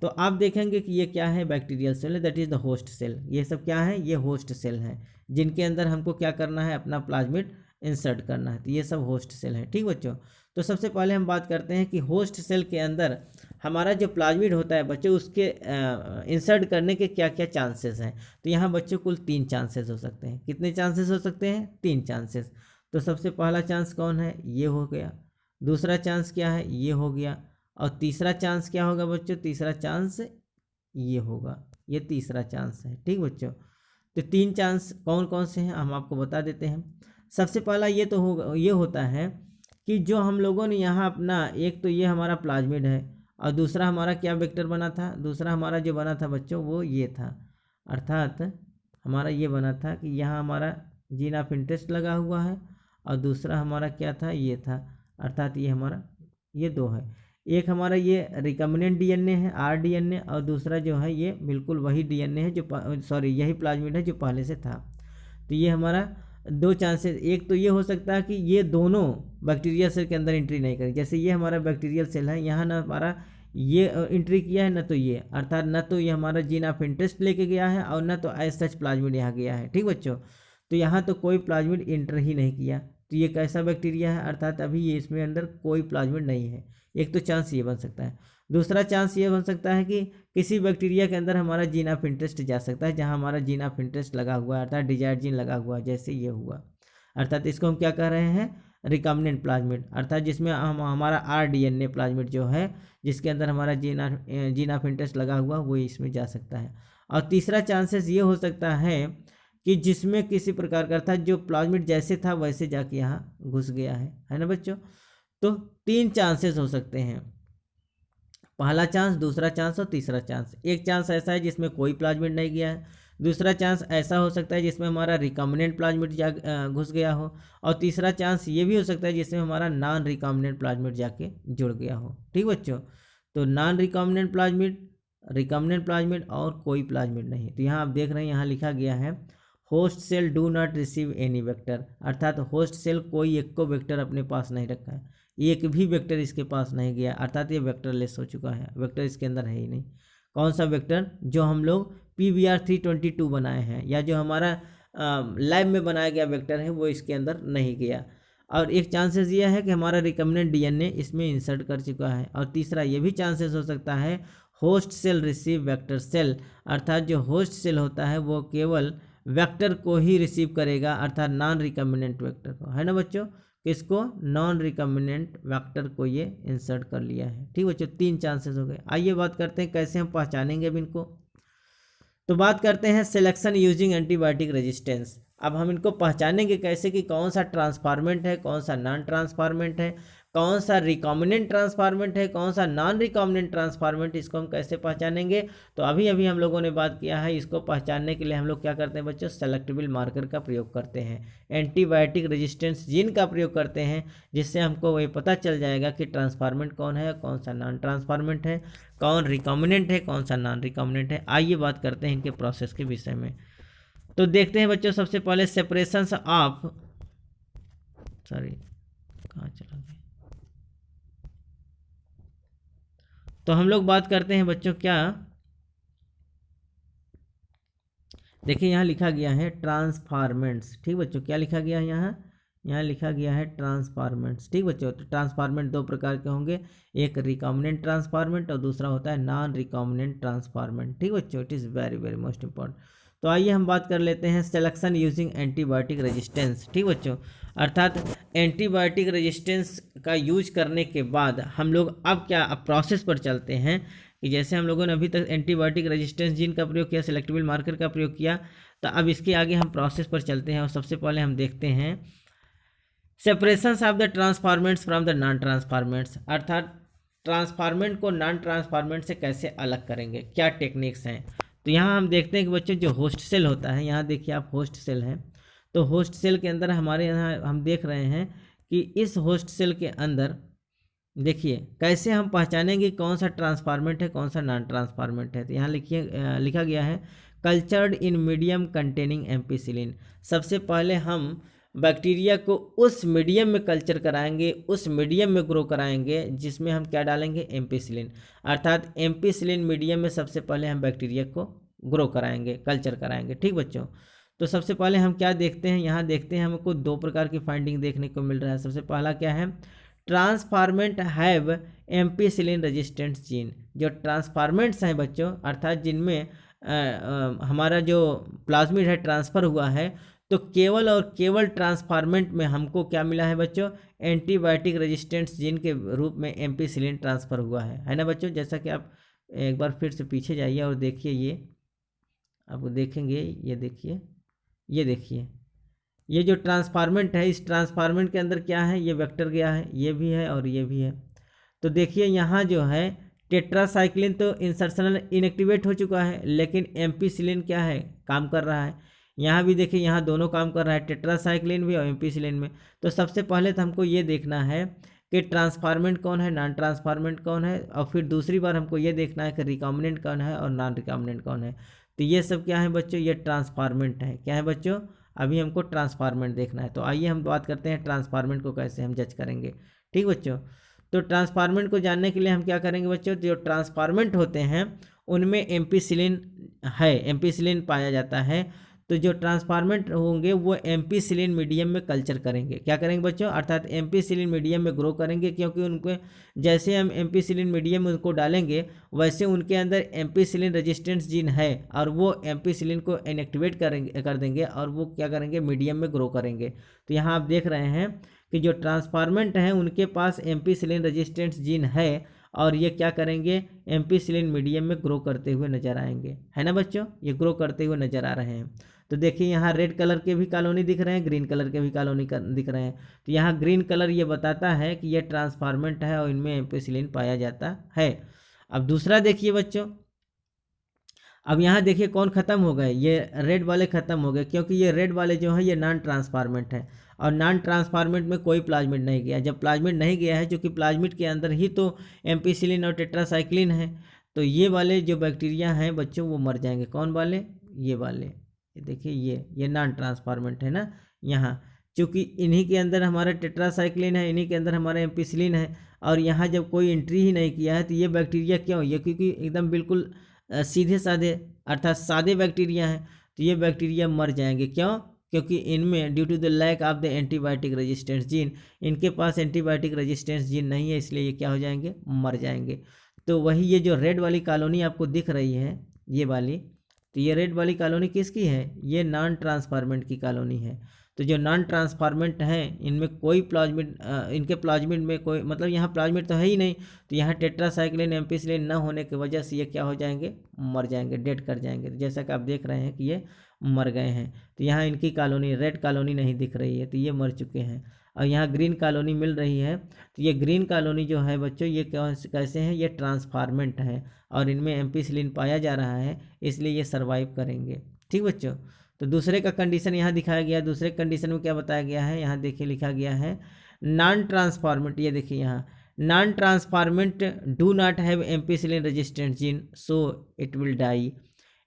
तो आप देखेंगे कि ये क्या है, बैक्टीरियल सेल है, that is the host cell. ये सब क्या है, ये होस्ट सेल है, जिनके अंदर हमको क्या करना है, अपना प्लाज्मिड इंसर्ट करना है। तो ये सब होस्ट सेल है। ठीक बच्चों, तो सबसे पहले हम बात करते हैं कि होस्ट सेल के अंदर हमारा जो प्लाज्मिड होता है बच्चों, उसके इंसर्ट करने के क्या क्या चांसेस हैं। तो यहाँ बच्चों कुल 3 चांसेस हो सकते हैं। कितने चांसेस हो सकते हैं, 3 चांसेस। तो सबसे पहला चांस कौन है, ये हो गया। दूसरा चांस क्या है, ये हो गया। और तीसरा चांस क्या होगा बच्चों, तीसरा चांस ये होगा, ये तीसरा चांस है। ठीक बच्चों, तो 3 चांस कौन कौन से हैं हम आपको बता देते हैं। सबसे पहला ये तो होगा, ये होता है कि जो हम लोगों ने यहाँ अपना, एक तो ये हमारा प्लाज्मिड है, और दूसरा हमारा क्या वेक्टर बना था, दूसरा हमारा जो बना था बच्चों वो ये था, अर्थात हमारा ये बना था कि यहाँ हमारा जीन ऑफ इंटरेस्ट लगा हुआ है, और दूसरा हमारा क्या था, ये था, अर्थात ये हमारा ये 2 है। एक हमारा ये रिकॉम्बिनेंट डीएनए है, rDNA, और दूसरा जो है ये बिल्कुल वही डीएनए है जो यही प्लाज्मिड है जो पहले से था। तो ये हमारा 2 चांसेस, एक तो ये हो सकता है कि ये दोनों बैक्टीरियल सेल के अंदर एंट्री नहीं करें। जैसे ये हमारा बैक्टीरियल सेल है, यहाँ ना हमारा ये एंट्री किया है, ना तो ये, अर्थात ना तो ये हमारा जीन ऑफ इंटरेस्ट लेके गया है, और ना तो एज सच प्लाज्मिड यहाँ गया है। ठीक बच्चों, तो यहाँ तो कोई प्लाज्मिड एंटर ही नहीं किया। तो ये कैसा बैक्टीरिया है, अर्थात अभी ये इसमें अंदर कोई प्लाज्मिड नहीं है। एक तो चांस ये बन सकता है। दूसरा चांस ये बन सकता है कि किसी बैक्टीरिया के अंदर हमारा जीन ऑफ इंटरेस्ट जा सकता है, जहाँ हमारा जीन ऑफ इंटरेस्ट लगा हुआ है, अर्थात डिजायर्ड जीन लगा हुआ है, जैसे ये हुआ। अर्थात इसको हम क्या कह रहे हैं, रिकॉम्बिनेंट प्लाज्मिड, अर्थात जिसमें हम हमारा rDNA प्लाज्मिड जो है, जिसके अंदर हमारा जीन ऑफ इंटरेस्ट लगा हुआ, वो इसमें जा सकता है। और तीसरा चांसेस ये हो सकता है कि जिसमें किसी प्रकार का, अर्थात जो प्लाज्मिड जैसे था वैसे जाके यहाँ घुस गया है ना बच्चों। तो 3 चांसेस हो सकते हैं, पहला चांस, दूसरा चांस और तीसरा चांस। एक चांस ऐसा है जिसमें कोई प्लाज्मिड नहीं गया है, दूसरा चांस ऐसा हो सकता है जिसमें हमारा रिकॉम्बिनेंट प्लाज्मिड घुस गया हो, और तीसरा चांस ये भी हो सकता है जिसमें हमारा नॉन रिकॉम्बिनेंट प्लाज्मिड जाके जुड़ गया हो। ठीक बच्चों, तो non recombinant plasmid, recombinant plasmid और कोई प्लाज्मिड नहीं। तो यहाँ आप देख रहे हैं, यहाँ लिखा गया है host cell do not receive any vector, अर्थात होस्ट सेल कोई एक को वेक्टर अपने पास नहीं रखा है, एक भी वेक्टर इसके पास नहीं गया, अर्थात ये वेक्टरलेस हो चुका है, वेक्टर इसके अंदर है ही नहीं। कौन सा वेक्टर, जो हम लोग PBr322 बनाए हैं या जो हमारा लैब में बनाया गया वेक्टर है, वो इसके अंदर नहीं गया। और एक चांसेस ये है कि हमारा रिकॉम्बिनेंट DNA इसमें इंसर्ट कर चुका है। और तीसरा ये भी चांसेस हो सकता है host cell receive vector cell, अर्थात जो होस्ट सेल होता है वो केवल वेक्टर को ही रिसीव करेगा, अर्थात नॉन रिकॉम्बिनेंट वेक्टर को, है ना बच्चों, किसको, नॉन रिकॉम्बिनेंट वेक्टर को ये इंसर्ट कर लिया है। ठीक बच्चों, 3 चांसेस हो गए। आइए बात करते हैं कैसे हम पहचानेंगे अब इनको। तो बात करते हैं सिलेक्शन यूजिंग एंटीबायोटिक रेजिस्टेंस। अब हम इनको पहचानेंगे कैसे कि कौन सा ट्रांसफार्मेंट है, कौन सा नॉन ट्रांसफार्मेंट है, कौन सा रिकॉम्बिनेंट ट्रांसफार्मेंट है, कौन सा नॉन रिकॉम्बिनेंट ट्रांसफार्मेंट, इसको हम कैसे पहचानेंगे। तो अभी अभी हम लोगों ने बात किया है, इसको पहचानने के लिए हम लोग क्या करते हैं बच्चों, सेलेक्टेबल मार्कर का प्रयोग करते हैं, एंटीबायोटिक रेजिस्टेंस जीन का प्रयोग करते हैं, जिससे हमको ये पता चल जाएगा कि ट्रांसफार्मेंट कौन है, कौन सा नॉन ट्रांसफार्मेंट है, कौन रिकॉम्बिनेंट है, कौन सा नॉन रिकॉम्बिनेंट है। आइए बात करते हैं इनके प्रोसेस के विषय में। तो देखते हैं बच्चों, सबसे पहले सेपरेशंस ऑफ, सॉरी कहाँ चला गया, तो हम लोग बात करते हैं बच्चों क्या, देखिए यहाँ लिखा गया है ट्रांसफार्मेंट्स। ठीक बच्चों, क्या लिखा गया है यहाँ लिखा गया है ट्रांसफार्मेंट्स। ठीक बच्चों, तो ट्रांसफार्मेंट 2 प्रकार के होंगे, एक रिकॉम्बिनेंट ट्रांसफार्मेंट और दूसरा होता है नॉन रिकॉम्बिनेंट ट्रांसफार्मेंट। ठीक बच्चों, it is very very most important. तो आइए हम बात कर लेते हैं सिलेक्शन यूजिंग एंटीबायोटिक रेजिस्टेंस। ठीक बच्चों, अर्थात एंटीबायोटिक रेजिस्टेंस का यूज करने के बाद हम लोग अब क्या, अब प्रोसेस पर चलते हैं कि जैसे हम लोगों ने अभी तक एंटीबायोटिक रेजिस्टेंस जीन का प्रयोग किया, सेलेक्टेबल मार्कर का प्रयोग किया, तो अब इसके आगे हम प्रोसेस पर चलते हैं। और सबसे पहले हम देखते हैं separations of the transformants from the non transformants, अर्थात ट्रांसफार्मेंट को नॉन ट्रांसफार्मेंट से कैसे अलग करेंगे, क्या टेक्निक्स हैं। तो यहाँ हम देखते हैं कि बच्चों जो होस्ट सेल होता है, यहाँ देखिए आप होस्ट सेल हैं, तो होस्ट सेल के अंदर हमारे यहाँ हम देख रहे हैं कि इस होस्ट सेल के अंदर देखिए कैसे हम पहचानेंगे कौन सा ट्रांसफार्मेंट है, कौन सा नॉन ट्रांसफार्मेंट है। तो यहाँ लिखा गया है cultured in medium containing ampicillin. सबसे पहले हम बैक्टीरिया को उस मीडियम में कल्चर कराएंगे, उस मीडियम में ग्रो कराएंगे जिसमें हम क्या डालेंगे, एम्पीसिलिन, अर्थात एम्पीसिलिन मीडियम में सबसे पहले हम बैक्टीरिया को ग्रो कराएंगे, कल्चर कराएंगे। ठीक बच्चों, तो सबसे पहले हम क्या देखते हैं, यहाँ देखते हैं हमको 2 प्रकार की फाइंडिंग देखने को मिल रहा है। सबसे पहला क्या है, transformant have ampicillin resistant gene. जो ट्रांसफार्मेंट्स हैं बच्चों, अर्थात जिनमें हमारा जो प्लाज्मिड है ट्रांसफ़र हुआ है, तो केवल और केवल ट्रांसफार्मेंट में हमको क्या मिला है बच्चों, एंटीबायोटिक रेजिस्टेंस जीन के रूप में एम्पीसिलिन ट्रांसफ़र हुआ है ना बच्चों। जैसा कि आप एक बार फिर से पीछे जाइए और देखिए, ये आपको देखेंगे, ये देखिए ये जो ट्रांसफार्मेंट है, इस ट्रांसफार्मेंट के अंदर क्या है, ये वेक्टर गया है, ये भी है और ये भी है। तो देखिए यहाँ जो है टेट्रासाइक्लिन तो इंसर्शनल इनएक्टिवेट हो चुका है, लेकिन एम्पीसिलिन क्या है, काम कर रहा है। यहाँ भी देखिए, यहाँ दोनों काम कर रहा है, टेट्रासाइक्लिन भी और एम्पीसिलिन में। तो सबसे पहले तो हमको ये देखना है कि ट्रांसफार्मेंट कौन है, नॉन ट्रांसफार्मेंट कौन है, और फिर दूसरी बार हमको ये देखना है कि रिकॉम्बिनेंट कौन है और नॉन रिकॉम्बिनेंट कौन है। तो ये सब क्या है बच्चों, ये ट्रांसफार्मेंट है। क्या है बच्चों, अभी हमको ट्रांसफार्मेंट देखना है। तो आइए हम बात करते हैं ट्रांसफार्मेंट को कैसे हम जज करेंगे। ठीक बच्चों, तो ट्रांसफार्मेंट को जानने के लिए हम क्या करेंगे बच्चों, जो ट्रांसफार्मेंट होते हैं उनमें एम्पीसिलिन है, एम्पीसिलिन पाया जाता है। तो जो ट्रांसफॉर्मेंट होंगे वो एम्पीसिलिन मीडियम में कल्चर करेंगे। क्या करेंगे बच्चों? अर्थात एम्पीसिलिन मीडियम में ग्रो करेंगे, क्योंकि उनको जैसे हम एम्पीसिलिन मीडियम में उनको डालेंगे वैसे उनके अंदर एम्पीसिलिन रेजिस्टेंस जीन है और वो एम्पीसिलिन को इनएक्टिवेट कर देंगे और वो क्या करेंगे? मीडियम में ग्रो करेंगे। तो यहाँ आप देख रहे हैं कि जो ट्रांसफॉर्मेंट हैं उनके पास एम्पीसिलिन रेजिस्टेंस जीन है और ये क्या करेंगे? एम्पीसिलिन मीडियम में ग्रो करते हुए नजर आएंगे, है ना बच्चों? ये ग्रो करते हुए नजर आ रहे हैं। तो देखिए यहाँ रेड कलर के भी कॉलोनी दिख रहे हैं, ग्रीन कलर के भी कॉलोनी दिख रहे हैं। तो यहाँ ग्रीन कलर ये बताता है कि ये ट्रांसफॉर्मेंट है और इनमें एम्पीसिलिन पाया जाता है। अब दूसरा देखिए बच्चों, अब यहाँ देखिए कौन खत्म हो गए? ये रेड वाले खत्म हो गए, क्योंकि ये रेड वाले जो है ये नॉन ट्रांसफॉर्मेंट है और नॉन ट्रांसफॉर्मेंट में कोई प्लाज्मिड नहीं गया। जब प्लाज्मिड नहीं गया है, क्योंकि प्लाज्मिड के अंदर ही तो एम्पीसिलिन और टेट्रासाइक्लिन है, तो ये वाले जो बैक्टीरिया हैं बच्चों वो मर जाएंगे। कौन वाले? ये वाले। ये देखिए ये नॉन ट्रांसफॉर्मेंट है ना। यहाँ चूँकि इन्हीं के अंदर हमारा टेट्रासाइक्लिन है, इन्हीं के अंदर हमारा एम्पीसिलिन है और यहाँ जब कोई एंट्री ही नहीं किया है तो ये बैक्टीरिया क्यों? ये क्योंकि एकदम बिल्कुल सीधे साधे अर्थात सादे बैक्टीरिया हैं, तो ये बैक्टीरिया मर जाएंगे। क्यों? क्योंकि इनमें due to the lack of the antibiotic resistance gene, इनके पास एंटीबायोटिक रेजिस्टेंस जीन नहीं है, इसलिए ये क्या हो जाएंगे? मर जाएंगे। तो वही ये जो रेड वाली कॉलोनी आपको दिख रही है ये वाली, तो ये रेड वाली कॉलोनी किसकी है? ये नॉन ट्रांसफॉर्मेंट की कॉलोनी है। तो जो नॉन ट्रांसफॉर्मेंट हैं इनमें कोई प्लाज्मिड इनके प्लाज्मिड में कोई मतलब यहाँ प्लाज्मिड तो है ही नहीं, तो यहाँ टेट्रासाइक्लिन एम्पीसिलिन न होने की वजह से ये क्या हो जाएंगे? मर जाएंगे, डेड कर जाएंगे। जैसा कि आप देख रहे हैं कि ये मर गए हैं। तो यहाँ इनकी कॉलोनी रेड कॉलोनी नहीं दिख रही है, तो ये मर चुके हैं और यहाँ ग्रीन कॉलोनी मिल रही है। तो ये ग्रीन कॉलोनी जो है बच्चों ये कैसे हैं? ये ट्रांसफॉर्मेंट है और इनमें एम्पीसिलिन पाया जा रहा है, इसलिए ये सर्वाइव करेंगे। ठीक बच्चों, तो दूसरे का कंडीशन यहाँ दिखाया गया। दूसरे कंडीशन में क्या बताया गया है? यहाँ देखिए लिखा गया है नॉन ट्रांसफॉर्मेंट। ये देखिए यहाँ non transformant do not have ampicillin resistant gene so it will die.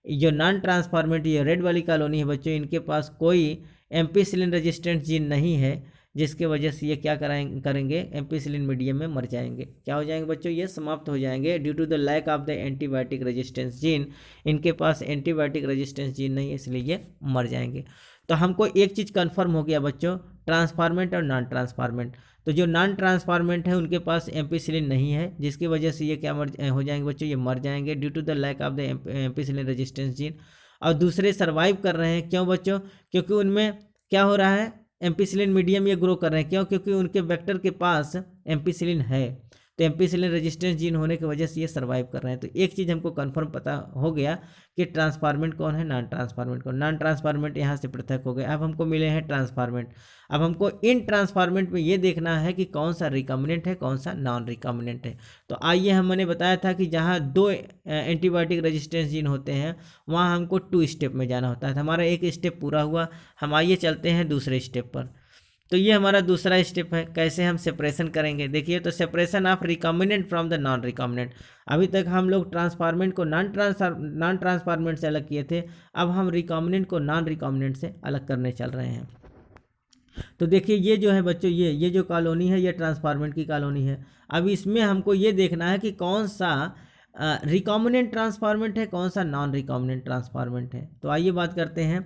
जो नॉन ट्रांसफॉर्मेंट ये रेड वाली कॉलोनी है बच्चों, इनके पास कोई एम्पीसिलिन रेजिस्टेंट जीन नहीं है, जिसके वजह से ये क्या करेंगे? एम्पीसिलिन मीडियम में मर जाएंगे। क्या हो जाएंगे बच्चों? ये समाप्त हो जाएंगे due to the lack of the antibiotic resistance gene. इनके पास एंटीबायोटिक रेजिस्टेंस जीन नहीं है, इसलिए ये मर जाएंगे। तो हमको एक चीज़ कन्फर्म हो गया बच्चों, ट्रांसफॉर्मेंट और नॉन ट्रांसफॉर्मेंट। तो जो नॉन ट्रांसफॉर्मेंट है उनके पास एम्पीसिलिन नहीं है, जिसकी वजह से ये क्या हो जाएंगे बच्चों? ये मर जाएंगे due to the lack of the ampicillin resistance gene. और दूसरे सर्वाइव कर रहे हैं, क्यों बच्चों? क्योंकि उनमें क्या हो रहा है? एम्पीसिलिन मीडियम ये ग्रो कर रहे हैं। क्यों? क्योंकि उनके वेक्टर के पास एम्पीसिलिन है, तो एम्पीसिलिन रेजिस्टेंस जीन होने की वजह से ये सर्वाइव कर रहे हैं। तो एक चीज़ हमको कंफर्म पता हो गया कि ट्रांसफॉर्मेंट कौन है, नॉन ट्रांसफॉर्मेंट कौन। नॉन ट्रांसफॉर्मेंट यहाँ से पृथक हो गए। अब हमको मिले हैं ट्रांसफॉर्मेंट। अब हमको इन ट्रांसफॉर्मेंट में ये देखना है कि कौन सा रिकॉम्बिनेंट है, कौन सा नॉन रिकॉम्बिनेंट है। तो आइए, हमने बताया था कि जहाँ 2 एंटीबायोटिक रेजिस्टेंस जीन होते हैं वहाँ हमको 2 स्टेप में जाना होता है। तो हमारा एक स्टेप पूरा हुआ, हम आइए चलते हैं दूसरे स्टेप पर। तो ये हमारा दूसरा स्टेप है, कैसे हम सेपरेशन करेंगे। देखिए, तो separation of recombinant from the non recombinant. अभी तक हम लोग ट्रांसफॉर्मेंट को नॉन ट्रांसफॉर्मेंट से अलग किए थे, अब हम रिकॉम्बिनेंट को नॉन रिकॉम्बिनेंट से अलग करने चल रहे हैं। तो देखिए ये जो है बच्चों, ये जो कॉलोनी है ये ट्रांसफॉर्मेंट की कॉलोनी है। अब इसमें हमको ये देखना है कि कौन सा रिकॉम्बिनेंट ट्रांसफॉर्मेंट है, कौन सा नॉन रिकॉम्बिनेंट ट्रांसफॉर्मेंट है। तो आइए बात करते हैं।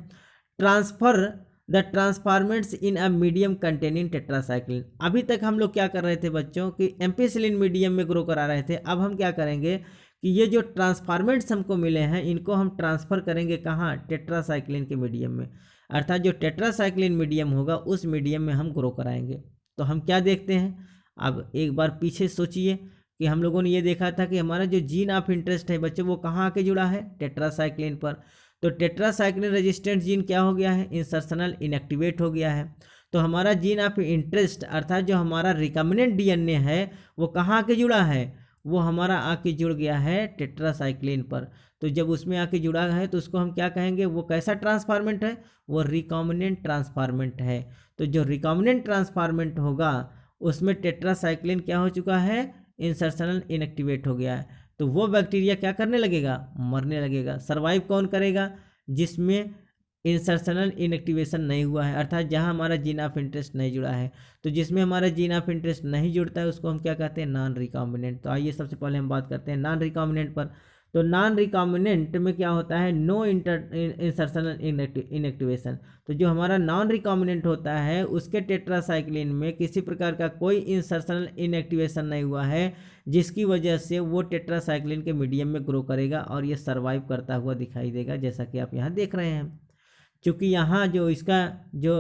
Transfer the transformants in a medium containing tetracycline. अभी तक हम लोग क्या कर रहे थे बच्चों कि एम्पीसिलिन मीडियम में ग्रो करा रहे थे। अब हम क्या करेंगे कि ये जो ट्रांसफॉर्मेंट्स हमको मिले हैं इनको हम ट्रांसफ़र करेंगे कहाँ? टेट्रासाइक्लिन के मीडियम में। अर्थात जो टेट्रासाइक्लिन मीडियम होगा उस मीडियम में हम ग्रो कराएंगे। तो हम क्या देखते हैं, अब एक बार पीछे सोचिए कि हम लोगों ने ये देखा था कि हमारा जो जीन ऑफ इंटरेस्ट है बच्चों वो कहाँ आके जुड़ा है? टेट्रासाइक्लिन पर। तो टेट्रासाइक्लिन रेजिस्टेंट जीन क्या हो गया है? इंसर्शनल इनएक्टिवेट हो गया है। तो हमारा जीन ऑफ इंटरेस्ट अर्थात जो हमारा रिकॉम्बिनेंट डीएनए है वो कहाँ आके जुड़ा है? वो हमारा आके जुड़ गया है टेट्रासाइक्लिन पर। तो जब उसमें आके जुड़ा है तो उसको हम क्या कहेंगे? वो कैसा ट्रांसफॉर्मेंट है? वो रिकॉम्बिनेंट ट्रांसफॉर्मेंट है। तो जो रिकॉम्बिनेंट ट्रांसफॉर्मेंट होगा उसमें टेट्रासाइक्लिन क्या हो चुका है? इंसर्शनल इनएक्टिवेट हो गया है। तो वो बैक्टीरिया क्या करने लगेगा? मरने लगेगा। सर्वाइव कौन करेगा? जिसमें इंसर्शनल इनएक्टिवेशन नहीं हुआ है, अर्थात जहां हमारा जीन ऑफ इंटरेस्ट नहीं जुड़ा है। तो जिसमें हमारा जीन ऑफ इंटरेस्ट नहीं जुड़ता है उसको हम क्या कहते हैं? Non recombinant. तो आइए सबसे पहले हम बात करते हैं नॉन रिकॉम्बिनेंट पर। तो नॉन रिकॉम्बिनेंट में क्या होता है, नो इंसर्शनल इनएक्टिवेशन। तो जो हमारा नॉन रिकॉम्बिनेंट होता है उसके टेट्रासाइक्लिन में किसी प्रकार का कोई इंसर्शनल इनएक्टिवेशन नहीं हुआ है, जिसकी वजह से वो टेट्रासाइक्लिन के मीडियम में ग्रो करेगा और ये सर्वाइव करता हुआ दिखाई देगा, जैसा कि आप यहाँ देख रहे हैं। क्योंकि यहाँ जो इसका जो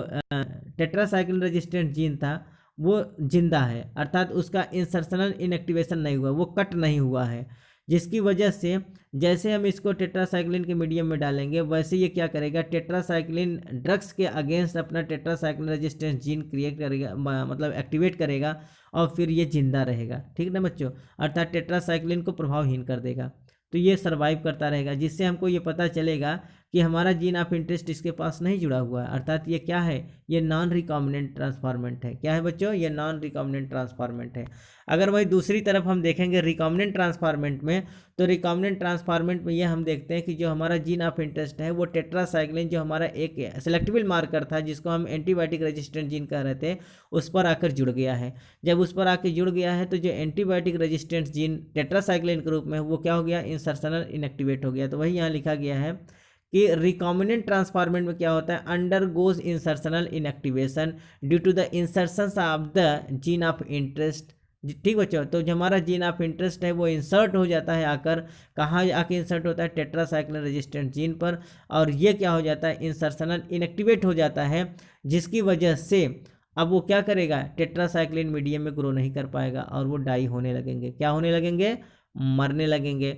टेट्रासाइक्लिन रेजिस्टेंट जीन था वो जिंदा है, अर्थात उसका इंसर्शनल इनएक्टिवेशन नहीं हुआ, वो कट नहीं हुआ है, जिसकी वजह से जैसे हम इसको टेट्रासाइक्लिन के मीडियम में डालेंगे वैसे ये क्या करेगा, टेट्रासाइक्लिन ड्रग्स के अगेंस्ट अपना टेट्रासाइक्लिन रेजिस्टेंस जीन क्रिएट करेगा, मतलब एक्टिवेट करेगा, और फिर ये जिंदा रहेगा। ठीक ना बच्चों, अर्थात टेट्रासाइक्लिन को प्रभावहीन कर देगा, तो ये सर्वाइव करता रहेगा, जिससे हमको ये पता चलेगा कि हमारा जीन ऑफ इंटरेस्ट इसके पास नहीं जुड़ा हुआ है, अर्थात ये क्या है, ये नॉन रिकॉम्बिनेंट ट्रांसफॉर्मेंट है। क्या है बच्चों, ये नॉन रिकॉम्बिनेंट ट्रांसफॉर्मेंट है। अगर वही दूसरी तरफ हम देखेंगे रिकॉम्बिनेंट ट्रांसफॉर्मेंट में, तो रिकॉम्बिनेंट ट्रांसफॉर्मेंट में ये हम देखते हैं कि जो हमारा जीन ऑफ इंटरेस्ट है वो टेट्रासाइक्लिन, जो हमारा एक सेलेक्टेबल मार्कर था जिसको हम एंटीबायोटिक रेजिस्टेंट जीन कह रहे थे, उस पर आकर जुड़ गया है। जब उस पर आकर जुड़ गया है तो जो एंटीबायोटिक रेजिस्टेंट जीन टेट्रासाइक्लिन के रूप में वो क्या हो गया, इंसर्शनल इनएक्टिवेट हो गया। तो वही यहाँ लिखा गया है कि रिकॉम्बिनेंट ट्रांसफॉर्मेंट में क्या होता है, undergoes insertional inactivation due to the insertions of the gene of interest. ठीक बच्चों, तो जो हमारा जीन ऑफ इंटरेस्ट है वो इंसर्ट हो जाता है, आकर कहाँ आके इंसर्ट होता है, टेट्रासाइक्लिन रेजिस्टेंट जीन पर, और ये क्या हो जाता है, इंसर्शनल इनएक्टिवेट हो जाता है, जिसकी वजह से अब वो क्या करेगा, टेट्रासाइक्लिन मीडियम में ग्रो नहीं कर पाएगा और वो डाई होने लगेंगे। क्या होने लगेंगे, मरने लगेंगे।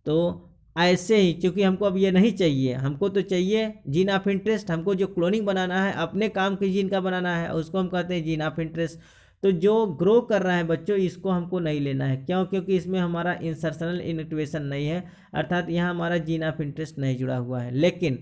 तो ऐसे ही, क्योंकि हमको अब ये नहीं चाहिए, हमको तो चाहिए जीन ऑफ इंटरेस्ट, हमको जो क्लोनिंग बनाना है अपने काम के जीन का बनाना है, उसको हम कहते हैं जीन ऑफ इंटरेस्ट। तो जो ग्रो कर रहा है बच्चों, इसको हमको नहीं लेना है। क्यों, क्योंकि इसमें हमारा इंसर्शनल इनएक्टिवेशन नहीं है, अर्थात यहाँ हमारा जीन ऑफ इंटरेस्ट नहीं जुड़ा हुआ है। लेकिन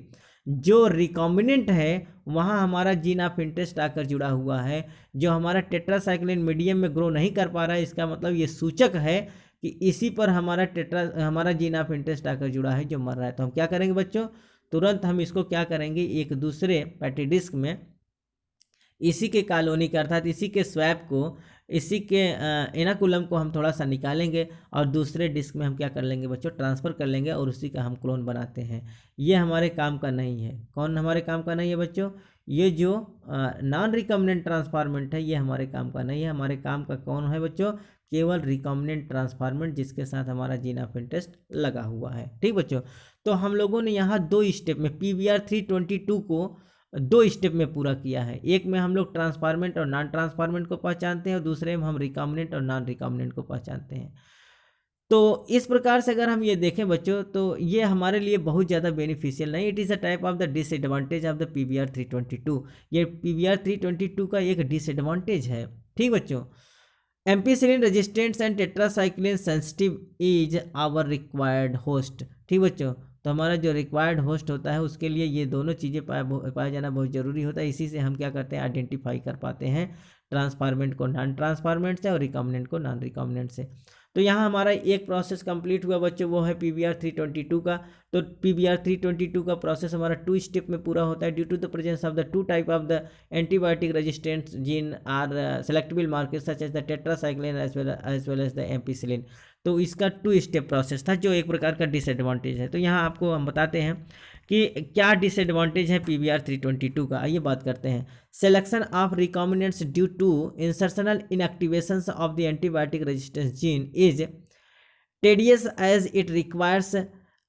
जो रिकॉम्बिनेंट है वहाँ हमारा जीन ऑफ इंटरेस्ट आकर जुड़ा हुआ है, जो हमारा टेट्रासाइक्लिन मीडियम में ग्रो नहीं कर पा रहा है, इसका मतलब ये सूचक है कि इसी पर हमारा जीन ऑफ इंटरेस्ट आकर जुड़ा है जो मर रहा है। तो हम क्या करेंगे बच्चों, तुरंत हम इसको क्या करेंगे, एक दूसरे पैटी डिस्क में इसी के कॉलोनी का, अर्थात इसी के स्वैप को, इसी के इनाकुलम को हम थोड़ा सा निकालेंगे और दूसरे डिस्क में हम क्या कर लेंगे बच्चों, ट्रांसफ़र कर लेंगे और उसी का हम क्लोन बनाते हैं। ये हमारे काम का नहीं है। कौन हमारे काम का नहीं है बच्चों, ये जो नॉन रिकॉम्बिनेंट ट्रांसफॉर्मेंट है ये हमारे काम का नहीं है। हमारे काम का कौन है बच्चों, केवल रिकॉम्बिनेंट ट्रांसफॉर्मेंट, जिसके साथ हमारा जीन ऑफ इंटरेस्ट लगा हुआ है। ठीक बच्चों, तो हम लोगों ने यहाँ 2 स्टेप में PBR 322 को 2 स्टेप में पूरा किया है। एक में हम लोग ट्रांसफॉर्मेंट और नॉन ट्रांसफॉर्मेंट को पहचानते हैं और दूसरे में हम रिकॉम्बिनेंट और नॉन रिकॉम्बिनेंट को पहचानते हैं। तो इस प्रकार से अगर हम ये देखें बच्चों, तो ये हमारे लिए बहुत ज़्यादा बेनिफिशियल नहीं। It is a type of the disadvantage of the PBR 322। ये PBR 322 का एक डिसएडवांटेज है। ठीक बच्चों, ampicillin resistance and tetracycline sensitive is our required host. ठीक बच्चों, तो हमारा जो रिक्वायर्ड होस्ट होता है उसके लिए ये दोनों चीज़ें पाया जाना बहुत ज़रूरी होता है। इसी से हम क्या करते हैं, आइडेंटिफाई कर पाते हैं ट्रांसफॉर्मेंट को नॉन ट्रांसफॉर्मेंट से और रिकॉम्बिनेंट को नॉन रिकॉम्बिनेंट से। तो यहाँ हमारा एक प्रोसेस कंप्लीट हुआ बच्चों, वो है PBR 322 का। तो PBR 322 का प्रोसेस हमारा 2 स्टेप में पूरा होता है। Due to the presence of the 2 type of the antibiotic resistant gene are selectable markers such as the tetracycline as well as the ampicillin. तो इसका 2 स्टेप प्रोसेस था, जो एक प्रकार का डिसएडवांटेज है। तो यहाँ आपको हम बताते हैं कि क्या डिसएडवांटेज है PBR 322 का। आइए बात करते हैं। Selection of recombinants due to insertional inactivations of the antibiotic resistance gene is tedious as it requires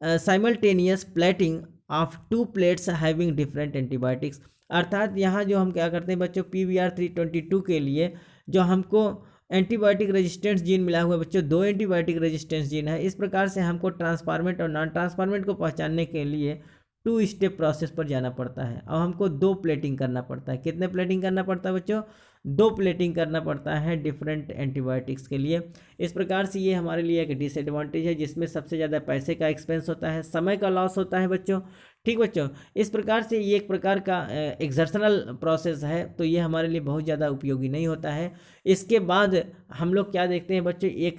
simultaneous plating of 2 plates having different antibiotics. अर्थात यहाँ जो हम क्या करते हैं बच्चों, PBR 322 के लिए जो हमको एंटीबायोटिक रेजिस्टेंस जीन मिला हुआ है बच्चों, 2 एंटीबायोटिक रेजिस्टेंस जीन है। इस प्रकार से हमको ट्रांसफॉर्मेंट और नॉन ट्रांसफॉर्मेंट को पहचानने के लिए 2 स्टेप प्रोसेस पर जाना पड़ता है। अब हमको 2 प्लेटिंग करना पड़ता है। कितने प्लेटिंग करना पड़ता है बच्चों, 2 प्लेटिंग करना पड़ता है डिफरेंट एंटीबायोटिक्स के लिए। इस प्रकार से ये हमारे लिए एक डिसएडवांटेज है, जिसमें सबसे ज़्यादा पैसे का एक्सपेंस होता है, समय का लॉस होता है बच्चों। ठीक बच्चों, इस प्रकार से ये एक प्रकार का एक्सर्शनल प्रोसेस है, तो ये हमारे लिए बहुत ज़्यादा उपयोगी नहीं होता है। इसके बाद हम लोग क्या देखते हैं बच्चों, एक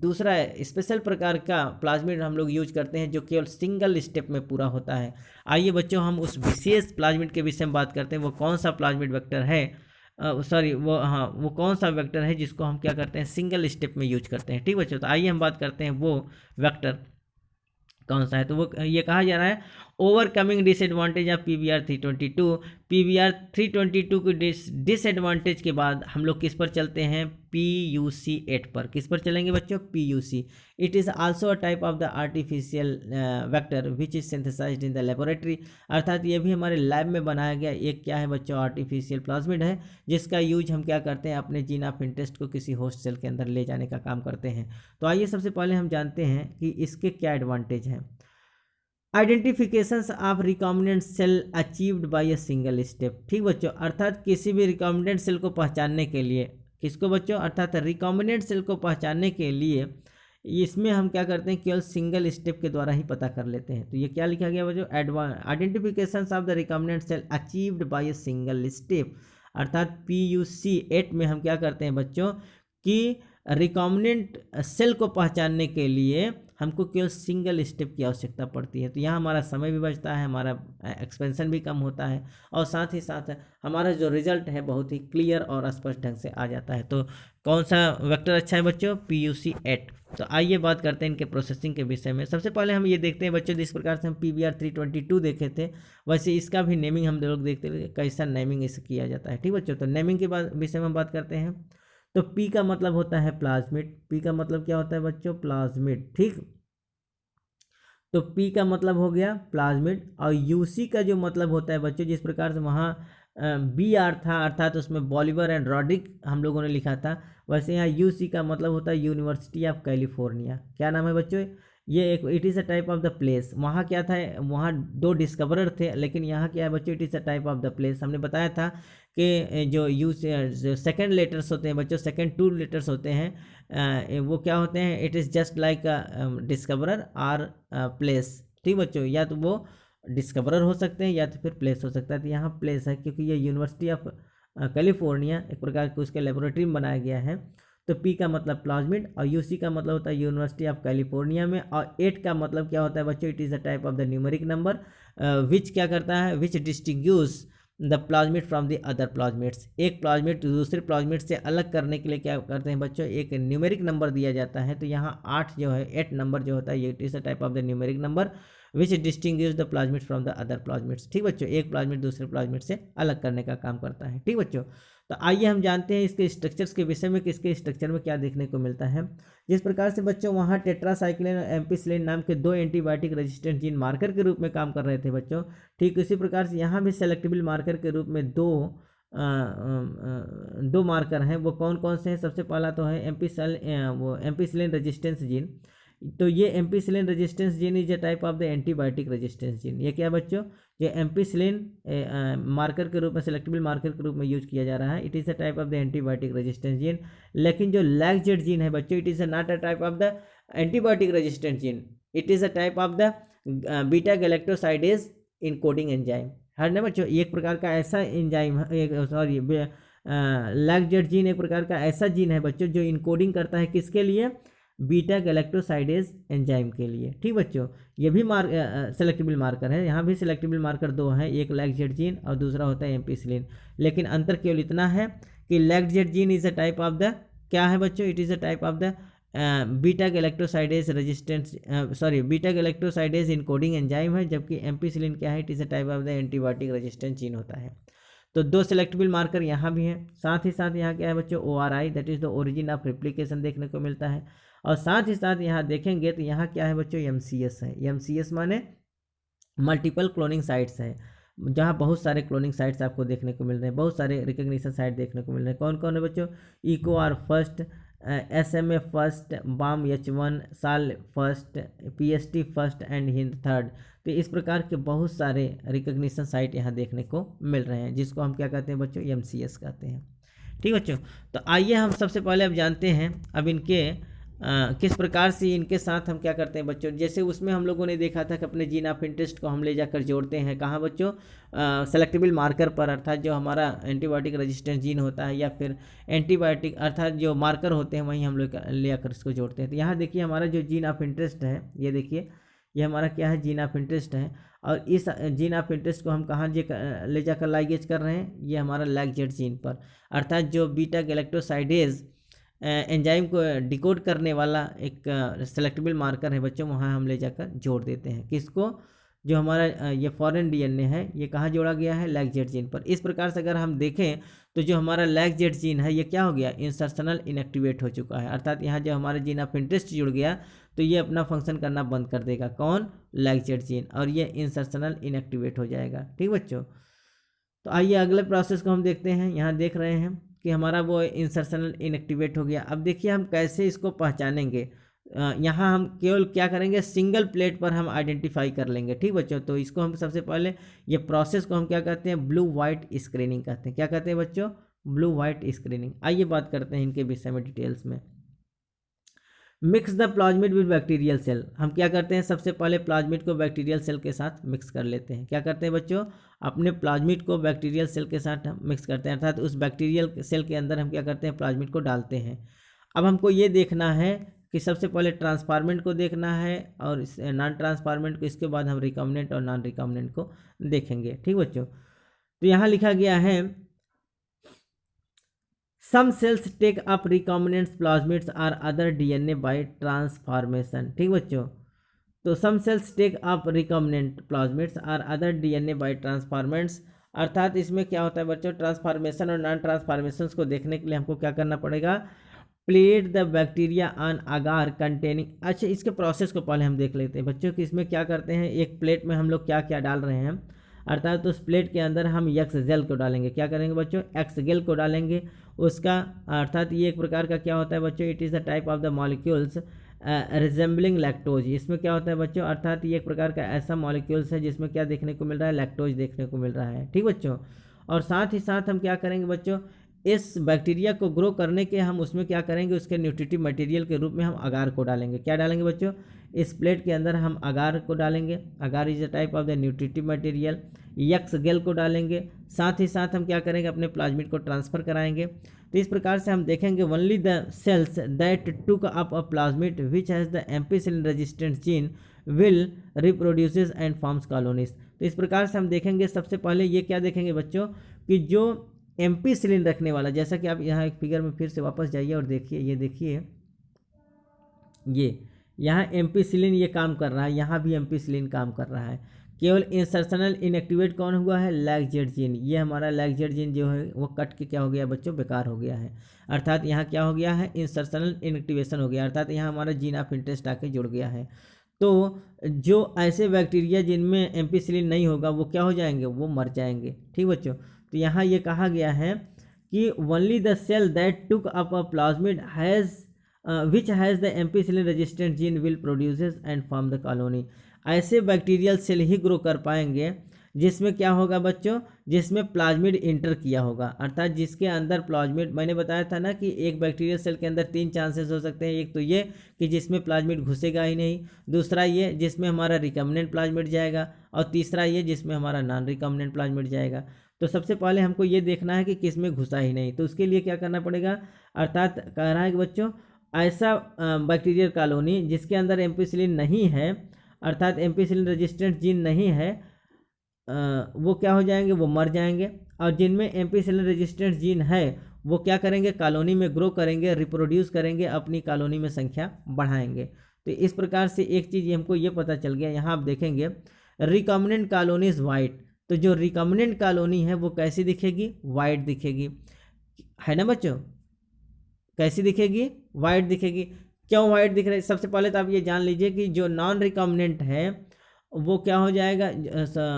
दूसरा स्पेशल प्रकार का प्लाज्मिड हम लोग यूज करते हैं, जो केवल सिंगल स्टेप में पूरा होता है। आइए बच्चों, हम उस विशेष प्लाज्मिड के विषय में बात करते हैं। वो कौन सा प्लाज्मिड वेक्टर है, वो कौन सा वेक्टर है जिसको हम क्या करते हैं, सिंगल स्टेप में यूज करते हैं। ठीक बच्चों, तो आइए हम बात करते हैं वो वेक्टर कौन सा है, तो वो ये कहा जा रहा है overcoming disadvantage of PBR 322। PBR 322 की डिसएडवांटेज के बाद हम लोग किस पर चलते हैं, PUC8 पर। किस पर चलेंगे बच्चों, PUC। It is also a type of the artificial vector which is synthesized in the laboratory. अर्थात ये भी हमारे लैब में बनाया गया एक क्या है बच्चों, आर्टिफिशियल प्लाज्मिड है, जिसका यूज हम क्या करते हैं, अपने जीन ऑफ इंटरेस्ट को किसी होस्ट सेल के अंदर ले जाने का काम करते हैं। तो आइए सबसे पहले हम जानते हैं कि इसके क्या एडवांटेज हैं। Identifications of recombinant cell achieved by a single step. ठीक बच्चों, अर्थात किसी भी रिकॉम्बिनेंट सेल को पहचानने के लिए, किसको बच्चों, अर्थात रिकॉम्बिनेंट सेल को पहचानने के लिए इसमें हम क्या करते हैं, केवल सिंगल स्टेप के द्वारा ही पता कर लेते हैं। तो ये क्या लिखा गया बच्चों, identifications of the recombinant cell achieved by a single step. अर्थात PUC8 में हम क्या करते हैं बच्चों कि रिकॉम्बिनेंट सेल को पहचानने के लिए हमको केवल सिंगल स्टेप की आवश्यकता पड़ती है। तो यहाँ हमारा समय भी बचता है, हमारा एक्सपेंशन भी कम होता है, और साथ ही साथ हमारा जो रिजल्ट है बहुत ही क्लियर और स्पष्ट ढंग से आ जाता है। तो कौन सा वेक्टर अच्छा है बच्चों, PUC8। तो आइए बात करते हैं इनके प्रोसेसिंग के विषय में। सबसे पहले हम ये देखते हैं बच्चों, जिस प्रकार से हम PBR 322 देखे थे, वैसे इसका भी नेमिंग हम लोग देखते हैं कैसा नेमिंग इसे किया जाता है। ठीक बच्चों, तो नेमिंग के बाद विषय में हम बात करते हैं। तो P का मतलब होता है प्लाज्मिड। P का मतलब क्या होता है बच्चों, प्लाज्मिड। ठीक, तो P का मतलब हो गया प्लाज्मिड, और UC का जो मतलब होता है बच्चों, जिस प्रकार से वहाँ BR था, अर्थात उसमें बॉलिवर एंड रॉड्रिक हम लोगों ने लिखा था, वैसे यहाँ UC का मतलब होता है यूनिवर्सिटी ऑफ कैलिफोर्निया। क्या नाम है बच्चों, ये एक it is a type of the place. वहाँ क्या था, वहाँ 2 डिस्कवरर थे, लेकिन यहाँ क्या है बच्चों, it is a type of the place. हमने बताया था कि जो सेकेंड लेटर्स होते हैं बच्चों, सेकेंड 2 लेटर्स होते हैं, वो क्या होते हैं, it is just like discoverer are place. ठीक बच्चों, या तो वो डिस्कवरर हो सकते हैं या तो फिर प्लेस हो सकता है। तो यहाँ प्लेस है क्योंकि ये यूनिवर्सिटी ऑफ कैलिफोर्निया एक प्रकार की उसके लेबोरेटरी में बनाया गया है। तो P का मतलब प्लाज्मिड, और UC का मतलब होता है यूनिवर्सिटी ऑफ कैलिफोर्निया में, और 8 का मतलब क्या होता है बच्चों, it is a type of the numeric number which क्या करता है, which distinguish the plasmid from the other plasmids. एक प्लाज्मिड दूसरे प्लाज्मिड से अलग करने के लिए क्या करते हैं बच्चों, एक न्यूमेरिक नंबर दिया जाता है। तो यहाँ 8 जो है, 8 नंबर जो होता है, ये it is a type of the numeric number which distinguish the plasmid from the other plasmids. ठीक बच्चों, एक प्लाज्मिड दूसरे प्लाज्मिड से अलग करने का काम करता है। ठीक बच्चों, तो आइए हम जानते हैं इसके स्ट्रक्चर्स के विषय में कि इसके स्ट्रक्चर में क्या देखने को मिलता है। जिस प्रकार से बच्चों वहाँ टेट्रासाइक्लिन और एम्पिसिलिन नाम के 2 एंटीबायोटिक रेजिस्टेंट जीन मार्कर के रूप में काम कर रहे थे बच्चों, ठीक इसी प्रकार से यहाँ भी सेलेक्टेबल मार्कर के रूप में दो मार्कर हैं। वो कौन कौन से हैं, सबसे पहला तो है एम्पिसिलिन रेजिस्टेंस जीन। तो ये ampicillin resistance gene is a type of the antibiotic resistance gene. ये क्या है बच्चों, ये एम्पिसिलिन मार्कर के रूप में, सेलेक्टेबल मार्कर के रूप में यूज किया जा रहा है। It is a type of the antibiotic resistance gene. लेकिन जो लैगजेट जीन है बच्चों, it is not a type of the antibiotic resistance gene, it is a type of the beta galactosidase encoding enzyme. है ना बच्चों, एक प्रकार का ऐसा एंजाइम, सॉरी लैगजेट जीन एक प्रकार का ऐसा जीन है बच्चों जो इनकोडिंग करता है किसके लिए, बीटा गैलेक्टोसाइडेज एंजाइम के लिए। ठीक बच्चों, ये भी सेलेक्टेबल मार्कर है। यहाँ भी सेलेक्टेबल मार्कर 2 हैं, एक लैगजेट जीन और दूसरा होता है एम्पिसिलिन। लेकिन अंतर केवल इतना है कि lacZ gene is a type of the, क्या है बच्चों, it is a type of the beta galactosidase resistance, sorry beta galactosidase encoding enzyme है, जबकि एम्पिसिलिन क्या है, it is a type of the antibiotic resistance gene होता है। तो 2 सेलेक्टेबल मार्कर यहाँ भी हैं। साथ ही साथ यहाँ क्या है बच्चों, ORI that is the origin of replication देखने को मिलता है। और साथ ही साथ यहाँ देखेंगे तो यहाँ क्या है बच्चों, MCS है। MCS माने मल्टीपल क्लोनिंग साइट्स हैं, जहाँ बहुत सारे क्लोनिंग साइट्स आपको देखने को मिल रहे हैं, बहुत सारे रिकग्निशन साइट देखने को मिल रहे हैं। कौन कौन है बच्चों, EcoR first, SMA first, BAM H1, SAL first, PST first and Hind third. तो इस प्रकार के बहुत सारे रिकग्निशन साइट यहाँ देखने को मिल रहे हैं, जिसको हम क्या कहते हैं बच्चों, MCS कहते हैं। ठीक बच्चों, तो आइए हम सबसे पहले अब जानते हैं अब इनके किस प्रकार से इनके साथ हम क्या करते हैं बच्चों। जैसे उसमें हम लोगों ने देखा था कि अपने जीन ऑफ इंटरेस्ट को हम ले जाकर जोड़ते हैं कहाँ बच्चों, सेलेक्टेबल मार्कर पर, अर्थात जो हमारा एंटीबायोटिक रेजिस्टेंस जीन होता है या फिर एंटीबायोटिक अर्थात जो मार्कर होते हैं वहीं हम लोग ले आकर इसको जोड़ते हैं। तो यहाँ देखिए हमारा जो जीन ऑफ इंटरेस्ट है, ये देखिए ये हमारा क्या है, जीन ऑफ इंटरेस्ट है। और इस जीन ऑफ इंटरेस्ट को हम कहाँ ले जाकर लाइगेज कर रहे हैं, ये हमारा लैगजेट जीन पर, अर्थात जो बीटा गैलेक्टोसाइडेज एंजाइम को डिकोड करने वाला एक सेलेक्टेबल मार्कर है बच्चों, वहाँ हम ले जाकर जोड़ देते हैं। किसको? जो हमारा ये फॉरेन डीएनए है ये कहाँ जोड़ा गया है? लैग जेड जीन पर। इस प्रकार से अगर हम देखें तो जो हमारा लैग जेड जीन है ये क्या हो गया? इंसर्शनल इनएक्टिवेट हो चुका है, अर्थात यहाँ जो हमारा जीन ऑफ इंटरेस्ट जुड़ गया तो ये अपना फंक्शन करना बंद कर देगा। कौन? लैग जेड जीन, और ये इंसर्शनल इनएक्टिवेट हो जाएगा। ठीक बच्चों, तो आइए अगले प्रोसेस को हम देखते हैं। यहाँ देख रहे हैं कि हमारा वो इंसर्शनल इनएक्टिवेट हो गया। अब देखिए हम कैसे इसको पहचानेंगे। यहाँ हम केवल क्या करेंगे? सिंगल प्लेट पर हम आइडेंटिफाई कर लेंगे। ठीक बच्चों, तो इसको हम सबसे पहले ये प्रोसेस को हम क्या कहते हैं? ब्लू वाइट स्क्रीनिंग कहते हैं। क्या कहते हैं बच्चों? Blue white screening. आइए बात करते हैं इनके विषय में डिटेल्स में। Mix the plasmid with bacterial cell. हम क्या करते हैं? सबसे पहले प्लाज्मिड को बैक्टीरियल सेल के साथ मिक्स कर लेते हैं। क्या करते हैं बच्चों? अपने प्लाज्मिड को बैक्टीरियल सेल के साथ हम मिक्स करते हैं, अर्थात उस बैक्टीरियल सेल के अंदर हम क्या करते हैं? प्लाज्मिड को डालते हैं। अब हमको ये देखना है कि सबसे पहले ट्रांसफार्मेंट को देखना है और नॉन ट्रांसफार्मेंट को, इसके बाद हम रिकम्बिनेंट और नॉन रिकम्बिनेंट को देखेंगे। ठीक बच्चों, तो यहाँ लिखा गया है some cells take up recombinant plasmids और अदर डीएनए बाय ट्रांसफॉर्मेशन। ठीक बच्चों, तो some cells take up recombinant plasmids और अदर डीएनए बाय ट्रांसफॉर्मेंट्स, अर्थात इसमें क्या होता है बच्चों? ट्रांसफॉर्मेशन और नॉन ट्रांसफॉर्मेशन को देखने के लिए हमको क्या करना पड़ेगा? Plate the bacteria on agar containing. अच्छा, इसके प्रोसेस को पहले हम देख लेते हैं बच्चों कि इसमें क्या करते हैं। एक प्लेट में हम लोग क्या क्या डाल रहे हैं, अर्थात उस प्लेट के अंदर हम एक्स जेल को डालेंगे। क्या करेंगे बच्चों? एक्स जेल को डालेंगे। उसका अर्थात ये एक प्रकार का क्या होता है बच्चों? It is the type of the molecules resembling lactose. इसमें क्या होता है बच्चों? अर्थात ये एक प्रकार का ऐसा मॉलिक्यूल्स है जिसमें क्या देखने को मिल रहा है? लैक्टोज देखने को मिल रहा है। ठीक बच्चों, और साथ ही साथ हम क्या करेंगे बच्चों? इस बैक्टीरिया को ग्रो करने के हम उसमें क्या करेंगे? उसके न्यूट्रिटिव मटेरियल के रूप में हम अगार को डालेंगे। क्या डालेंगे बच्चों? इस प्लेट के अंदर हम अगार को डालेंगे। Agar is a type of the nutritive material. X gal को डालेंगे। साथ ही साथ हम क्या करेंगे? अपने प्लाज्मिड को ट्रांसफ़र कराएंगे। तो इस प्रकार से हम देखेंगे only the cells that took up a plasmid which has the ampicillin resistant gene will reproduces and forms colonies. तो इस प्रकार से हम देखेंगे सबसे पहले ये क्या देखेंगे बच्चों कि जो एम्पिसिलिन रखने वाला, जैसा कि आप यहाँ एक फिगर में फिर से वापस जाइए और देखिए, ये देखिए ये यहाँ एम्पिसिलिन ये काम कर रहा है, यहाँ भी एम्पिसिलिन काम कर रहा है। केवल इंसर्शनल इनएक्टिवेट कौन हुआ है? Lag Z gene. ये हमारा लैग जेड जीन जो है वो कट के क्या हो गया बच्चों? बेकार हो गया है, अर्थात यहाँ क्या हो गया है? इंसर्शनल इनएक्टिवेशन हो गया, अर्थात यहाँ हमारा जीन ऑफ इंटरेस्ट आके जुड़ गया है। तो जो ऐसे बैक्टीरिया जिनमें एम्पिसिलिन नहीं होगा वो क्या हो जाएंगे? वो मर जाएंगे। ठीक बच्चों, तो यहाँ ये कहा गया है कि only the cell that took up a plasmid has which has the ampicillin resistant gene will produces and form the colony. ऐसे बैक्टीरियल सेल ही ग्रो कर पाएंगे जिसमें क्या होगा बच्चों? जिसमें प्लाज्मिड इंटर किया होगा, अर्थात जिसके अंदर प्लाज्मिड, मैंने बताया था ना कि एक बैक्टीरियल सेल के अंदर 3 चांसेस हो सकते हैं। एक तो ये कि जिसमें प्लाज्मिड घुसेगा ही नहीं, दूसरा ये जिसमें हमारा रिकम्बिनेंट प्लाज्मिड जाएगा, और तीसरा ये जिसमें हमारा नॉन रिकम्बिनेंट प्लाज्मिड जाएगा। तो सबसे पहले हमको ये देखना है कि किस में घुसा ही नहीं, तो उसके लिए क्या करना पड़ेगा? अर्थात कह रहा है कि बच्चों ऐसा बैक्टीरियल कॉलोनी जिसके अंदर एम्पिसिलिन नहीं है, अर्थात एम्पिसिलिन रेजिस्टेंट जीन नहीं है, वो क्या हो जाएंगे? वो मर जाएंगे। और जिनमें एम्पिसिलिन रेजिस्टेंट जीन है वो क्या करेंगे? कॉलोनी में ग्रो करेंगे, रिप्रोड्यूस करेंगे, अपनी कॉलोनी में संख्या बढ़ाएंगे। तो इस प्रकार से एक चीज़ हमको ये पता चल गया। यहाँ आप देखेंगे रिकम्बिनेंट कॉलोनी इज वाइट, तो जो रिकम्बिनेंट कॉलोनी है वो कैसी दिखेगी? वाइट दिखेगी, है ना बच्चों? कैसी दिखेगी? वाइट दिखेगी। क्यों वाइट दिख रही है? सबसे पहले तो आप ये जान लीजिए कि जो नॉन रिकम्बिनेंट है वो क्या हो जाएगा?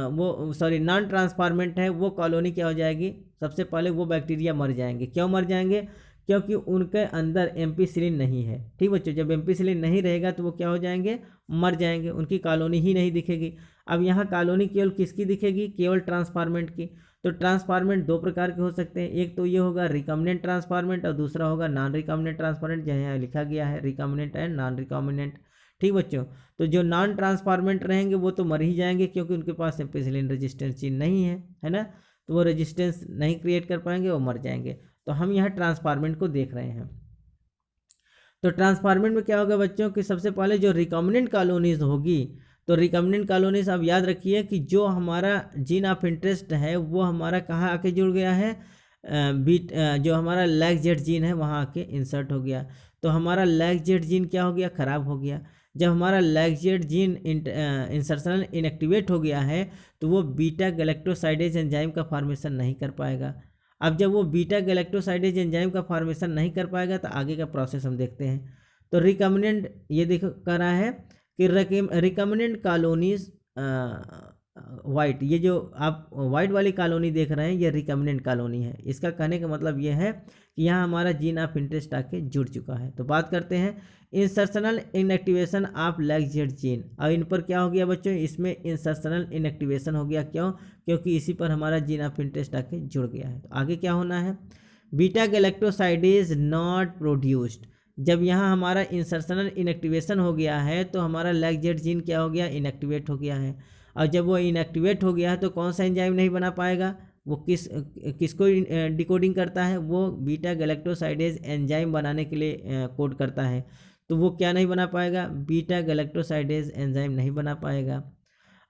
वो सॉरी नॉन ट्रांसफॉर्मेंट है, वो कॉलोनी क्या हो जाएगी? सबसे पहले वो बैक्टीरिया मर जाएंगे। क्यों मर जाएंगे? क्योंकि उनके अंदर एम्पिसिलिन नहीं है। ठीक बच्चों, जब एम्पिसिलिन नहीं रहेगा तो वो क्या हो जाएंगे? मर जाएंगे, उनकी कॉलोनी ही नहीं दिखेगी। अब यहाँ कॉलोनी केवल किसकी दिखेगी? केवल ट्रांसफॉर्मेंट की। तो ट्रांसफॉर्मेंट 2 प्रकार के हो सकते हैं, एक तो ये होगा रिकम्बिनेंट ट्रांसफॉर्मेंट और दूसरा होगा नॉन रिकम्बिनेंट ट्रांसफॉर्मेंट, जहाँ यहाँ लिखा गया है रिकम्बिनेंट एंड नॉन रिकम्बिनेंट। ठीक बच्चों, तो जो नॉन ट्रांसफॉर्मेंट रहेंगे वो तो मर ही जाएंगे क्योंकि उनके पास एम्पिसिलिन रेजिस्टेंस जीन नहीं है ना, तो वो रेजिस्टेंस नहीं क्रिएट कर पाएंगे, वो मर जाएंगे। तो हम यहाँ ट्रांसफॉर्मेंट को देख रहे हैं। तो ट्रांसफॉर्मेंट में क्या होगा बच्चों कि सबसे पहले जो रिकम्बिनेंट कॉलोनीज होगी, तो रिकम्बिनेंट कॉलोनीज आप याद रखिए कि जो हमारा जीन ऑफ इंटरेस्ट है वो हमारा कहाँ आके जुड़ गया है? जो हमारा लैग जेड जीन है वहाँ आके इंसर्ट हो गया, तो हमारा लैग जेड जीन क्या हो गया, ख़राब हो गया। जब हमारा lag Z gene insertional inactivate हो गया है तो वो बीटा गैलेक्टोसाइडेज एंजाइम का फॉर्मेशन नहीं कर पाएगा। अब जब वो बीटा गैलेक्टोसाइडेज एंजाइम का फॉर्मेशन नहीं कर पाएगा तो आगे का प्रोसेस हम देखते हैं। तो रिकम्बिनेंट ये देखो कर रहा है कि रिकम्बिनेंट कॉलोनीज वाइट, ये जो आप वाइट वाली कॉलोनी देख रहे हैं ये रिकम्बिनेंट कॉलोनी है। इसका कहने का मतलब ये है कि यहाँ हमारा जीन ऑफ इंटरेस्ट आके जुड़ चुका है। तो बात करते हैं insertional inactivation of lac Z gene. और इन पर क्या हो गया बच्चों, इसमें इंसर्शनल इनएक्टिवेशन हो गया। क्यों? क्योंकि इसी पर हमारा जीन ऑफ इंटरेस्ट आके जुड़ गया है। तो आगे क्या होना है, बीटा गैलेक्टोसाइडेज नॉट प्रोड्यूस्ड। जब यहाँ हमारा इंसर्शनल इनएक्टिवेशन हो गया है तो हमारा लैग जेड जीन क्या हो गया, इनएक्टिवेट हो गया है। और जब वो इनएक्टिवेट हो गया है तो कौन सा एंजाइम नहीं बना पाएगा, वो किसको डिकोडिंग करता है, वो बीटा गैलेक्टोसाइडेज एंजाइम बनाने के लिए कोड करता है। तो वो क्या नहीं बना पाएगा, बीटा गैलेक्टोसाइडेज एंजाइम नहीं बना पाएगा।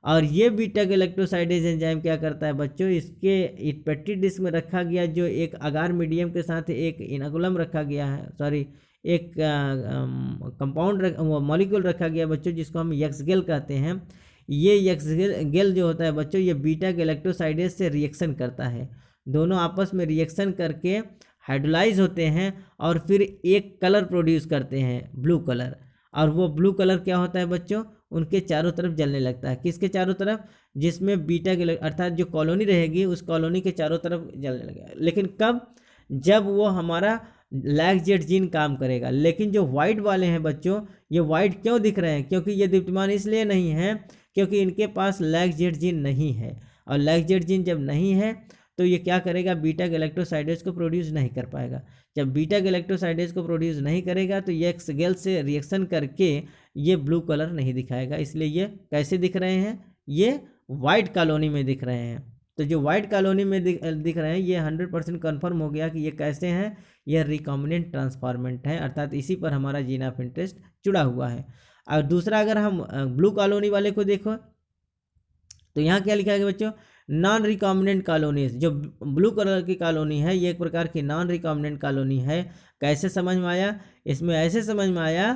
और ये बीटा गैलेक्टोसाइडेज एंजाइम क्या करता है बच्चों, इसके पेप्टिड डिस्क में रखा गया जो एक अगार मीडियम के साथ एक इनाकुलम रखा गया है, सॉरी एक कंपाउंड मॉलिक्यूल रखा गया बच्चों जिसको हम यक्सगेल कहते हैं। ये यक्सगेल जो होता है बच्चों ये बीटा गैलेक्टोसाइडेज से रिएक्शन करता है। दोनों आपस में रिएक्शन करके हाइड्रोलाइज होते हैं और फिर एक कलर प्रोड्यूस करते हैं, ब्लू कलर। और वो ब्लू कलर क्या होता है बच्चों, उनके चारों तरफ जलने लगता है। किसके चारों तरफ, जिसमें बीटा अर्थात जो कॉलोनी रहेगी उस कॉलोनी के चारों तरफ जलने लगेगा। लेकिन कब, जब वो हमारा लैग जेड जीन काम करेगा। लेकिन जो वाइट वाले हैं बच्चों, ये वाइट क्यों दिख रहे हैं, क्योंकि ये दीप्तिमान इसलिए नहीं है क्योंकि इनके पास लैग जेड जीन नहीं है। और लैग जेड जीन जब नहीं है तो ये क्या करेगा, बीटा गैलेक्टोसाइडेज को प्रोड्यूस नहीं कर पाएगा। जब बीटा गैलेक्टोसाइडेज को प्रोड्यूस नहीं करेगा तो ये एक्सगेल से रिएक्शन करके ये ब्लू कलर नहीं दिखाएगा। इसलिए ये कैसे दिख रहे हैं, ये वाइट कॉलोनी में दिख रहे हैं। तो जो वाइट कॉलोनी में दिख रहे हैं ये 100% कन्फर्म हो गया कि ये कैसे हैं, यह रिकॉम्बिनेंट ट्रांसफॉर्मेंट है, अर्थात इसी पर हमारा जीन ऑफ इंटरेस्ट जुड़ा हुआ है। और दूसरा अगर हम ब्लू कॉलोनी वाले को देखो तो यहाँ क्या लिखा है बच्चों, नॉन रिकॉम्बिनेंट कॉलोनीज। जो ब्लू कलर की कॉलोनी है ये एक प्रकार की नॉन रिकॉम्बिनेंट कॉलोनी है। कैसे समझ में आया, इसमें ऐसे समझ में आया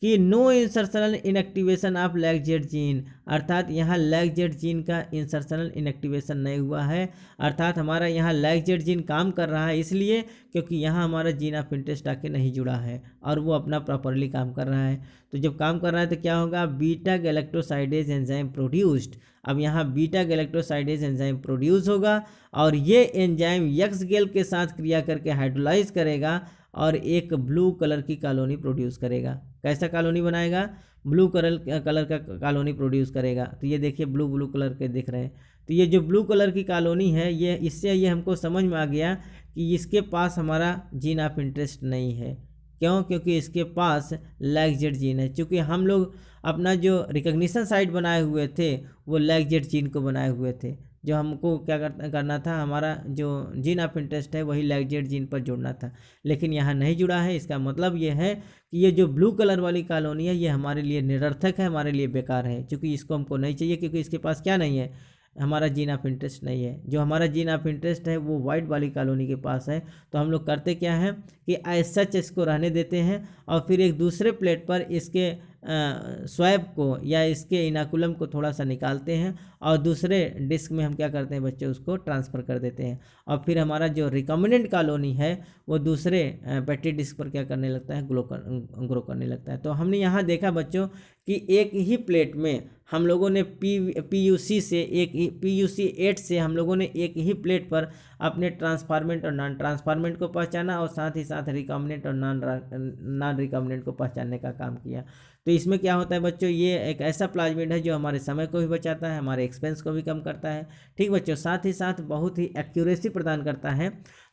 कि no insertional inactivation of lac Z gene, अर्थात यहाँ लैग जेड जीन का इंसर्शनल इनएक्टिवेशन नहीं हुआ है। अर्थात हमारा यहाँ लैग जेड जीन काम कर रहा है इसलिए क्योंकि यहाँ हमारा जीन ऑफ इंटरेस्ट आके नहीं जुड़ा है और वो अपना प्रॉपरली काम कर रहा है। तो जब काम कर रहा है तो क्या होगा, बीटा गैलेक्टोसाइडेज एंजाइम प्रोड्यूस्ड। अब यहाँ बीटा गैलेक्टोसाइडेज एंजाइम प्रोड्यूस होगा और ये एंजाइम यक्सगेल के साथ क्रिया करके हाइड्रोलाइज करेगा और एक ब्लू कलर की कॉलोनी प्रोड्यूस करेगा। कैसा कॉलोनी बनाएगा, ब्लू कलर का कॉलोनी प्रोड्यूस करेगा। तो ये देखिए ब्लू कलर के दिख रहे हैं। तो ये जो ब्लू कलर की कॉलोनी है ये, इससे ये हमको समझ में आ गया कि इसके पास हमारा जीन ऑफ इंटरेस्ट नहीं है। क्यों? क्योंकि इसके पास लैग जेड जीन है। चूँकि हम लोग अपना जो रिकग्निशन साइट बनाए हुए थे वो लैग जेड जीन को बनाए हुए थे। जो हमको क्या करना था, हमारा जो जीन ऑफ इंटरेस्ट है वही लैग जेड जीन पर जुड़ना था, लेकिन यहाँ नहीं जुड़ा है। इसका मतलब ये है कि ये जो ब्लू कलर वाली कॉलोनी है ये हमारे लिए निरर्थक है, हमारे लिए बेकार है, क्योंकि इसको हमको नहीं चाहिए, क्योंकि इसके पास क्या नहीं है, हमारा जीन ऑफ इंटरेस्ट नहीं है। जो हमारा जीन ऑफ इंटरेस्ट है वो वाइट वाली कॉलोनी के पास है। तो हम लोग करते क्या है कि एज सच इसको रहने देते हैं और फिर एक दूसरे प्लेट पर इसके स्वैब को या इसके इनाकुलम को थोड़ा सा निकालते हैं और दूसरे डिस्क में हम क्या करते हैं बच्चे, उसको ट्रांसफ़र कर देते हैं। और फिर हमारा जो रिकॉम्बिनेंट कॉलोनी है वो दूसरे पेप्टी डिस्क पर क्या करने लगता है, ग्रो करने लगता है। तो हमने यहाँ देखा बच्चों कि एक ही प्लेट में हम लोगों ने PUC से PUC 8 से हम लोगों ने एक ही प्लेट पर अपने ट्रांसफॉर्मेंट और नॉन ट्रांसफॉर्मेंट को पहचाना और साथ ही साथ रिकॉम्बिनेंट और नॉन रिकॉम्बिनेंट को पहचानने का काम किया। तो इसमें क्या होता है बच्चों, ये एक ऐसा प्लाज्मिड है जो हमारे समय को भी बचाता है, हमारे एक्सपेंस को भी कम करता है। ठीक बच्चों, साथ ही साथ बहुत ही एक्यूरेसी प्रदान करता है।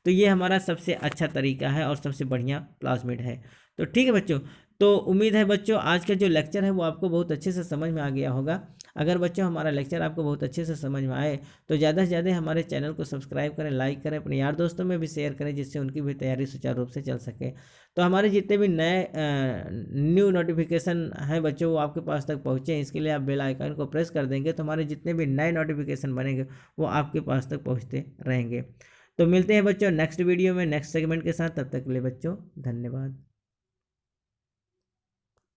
तो ये हमारा सबसे अच्छा तरीका है और सबसे बढ़िया प्लाज्मिड है। तो ठीक है बच्चों, तो उम्मीद है बच्चों आज का जो लेक्चर है वो आपको बहुत अच्छे से समझ में आ गया होगा। अगर बच्चों हमारा लेक्चर आपको बहुत अच्छे से समझ में आए तो ज़्यादा से ज़्यादा हमारे चैनल को सब्सक्राइब करें, लाइक करें, अपने यार दोस्तों में भी शेयर करें जिससे उनकी भी तैयारी सुचारू रूप से चल सके। तो हमारे जितने भी नए न्यू नोटिफिकेशन हैं बच्चों वो आपके पास तक पहुँचे, इसके लिए आप बेल आइकन को प्रेस कर देंगे तो हमारे जितने भी नए नोटिफिकेशन बनेंगे वो आपके पास तक पहुँचते रहेंगे। तो मिलते हैं बच्चों नेक्स्ट वीडियो में नेक्स्ट सेगमेंट के साथ, तब तक के लिए बच्चों धन्यवाद।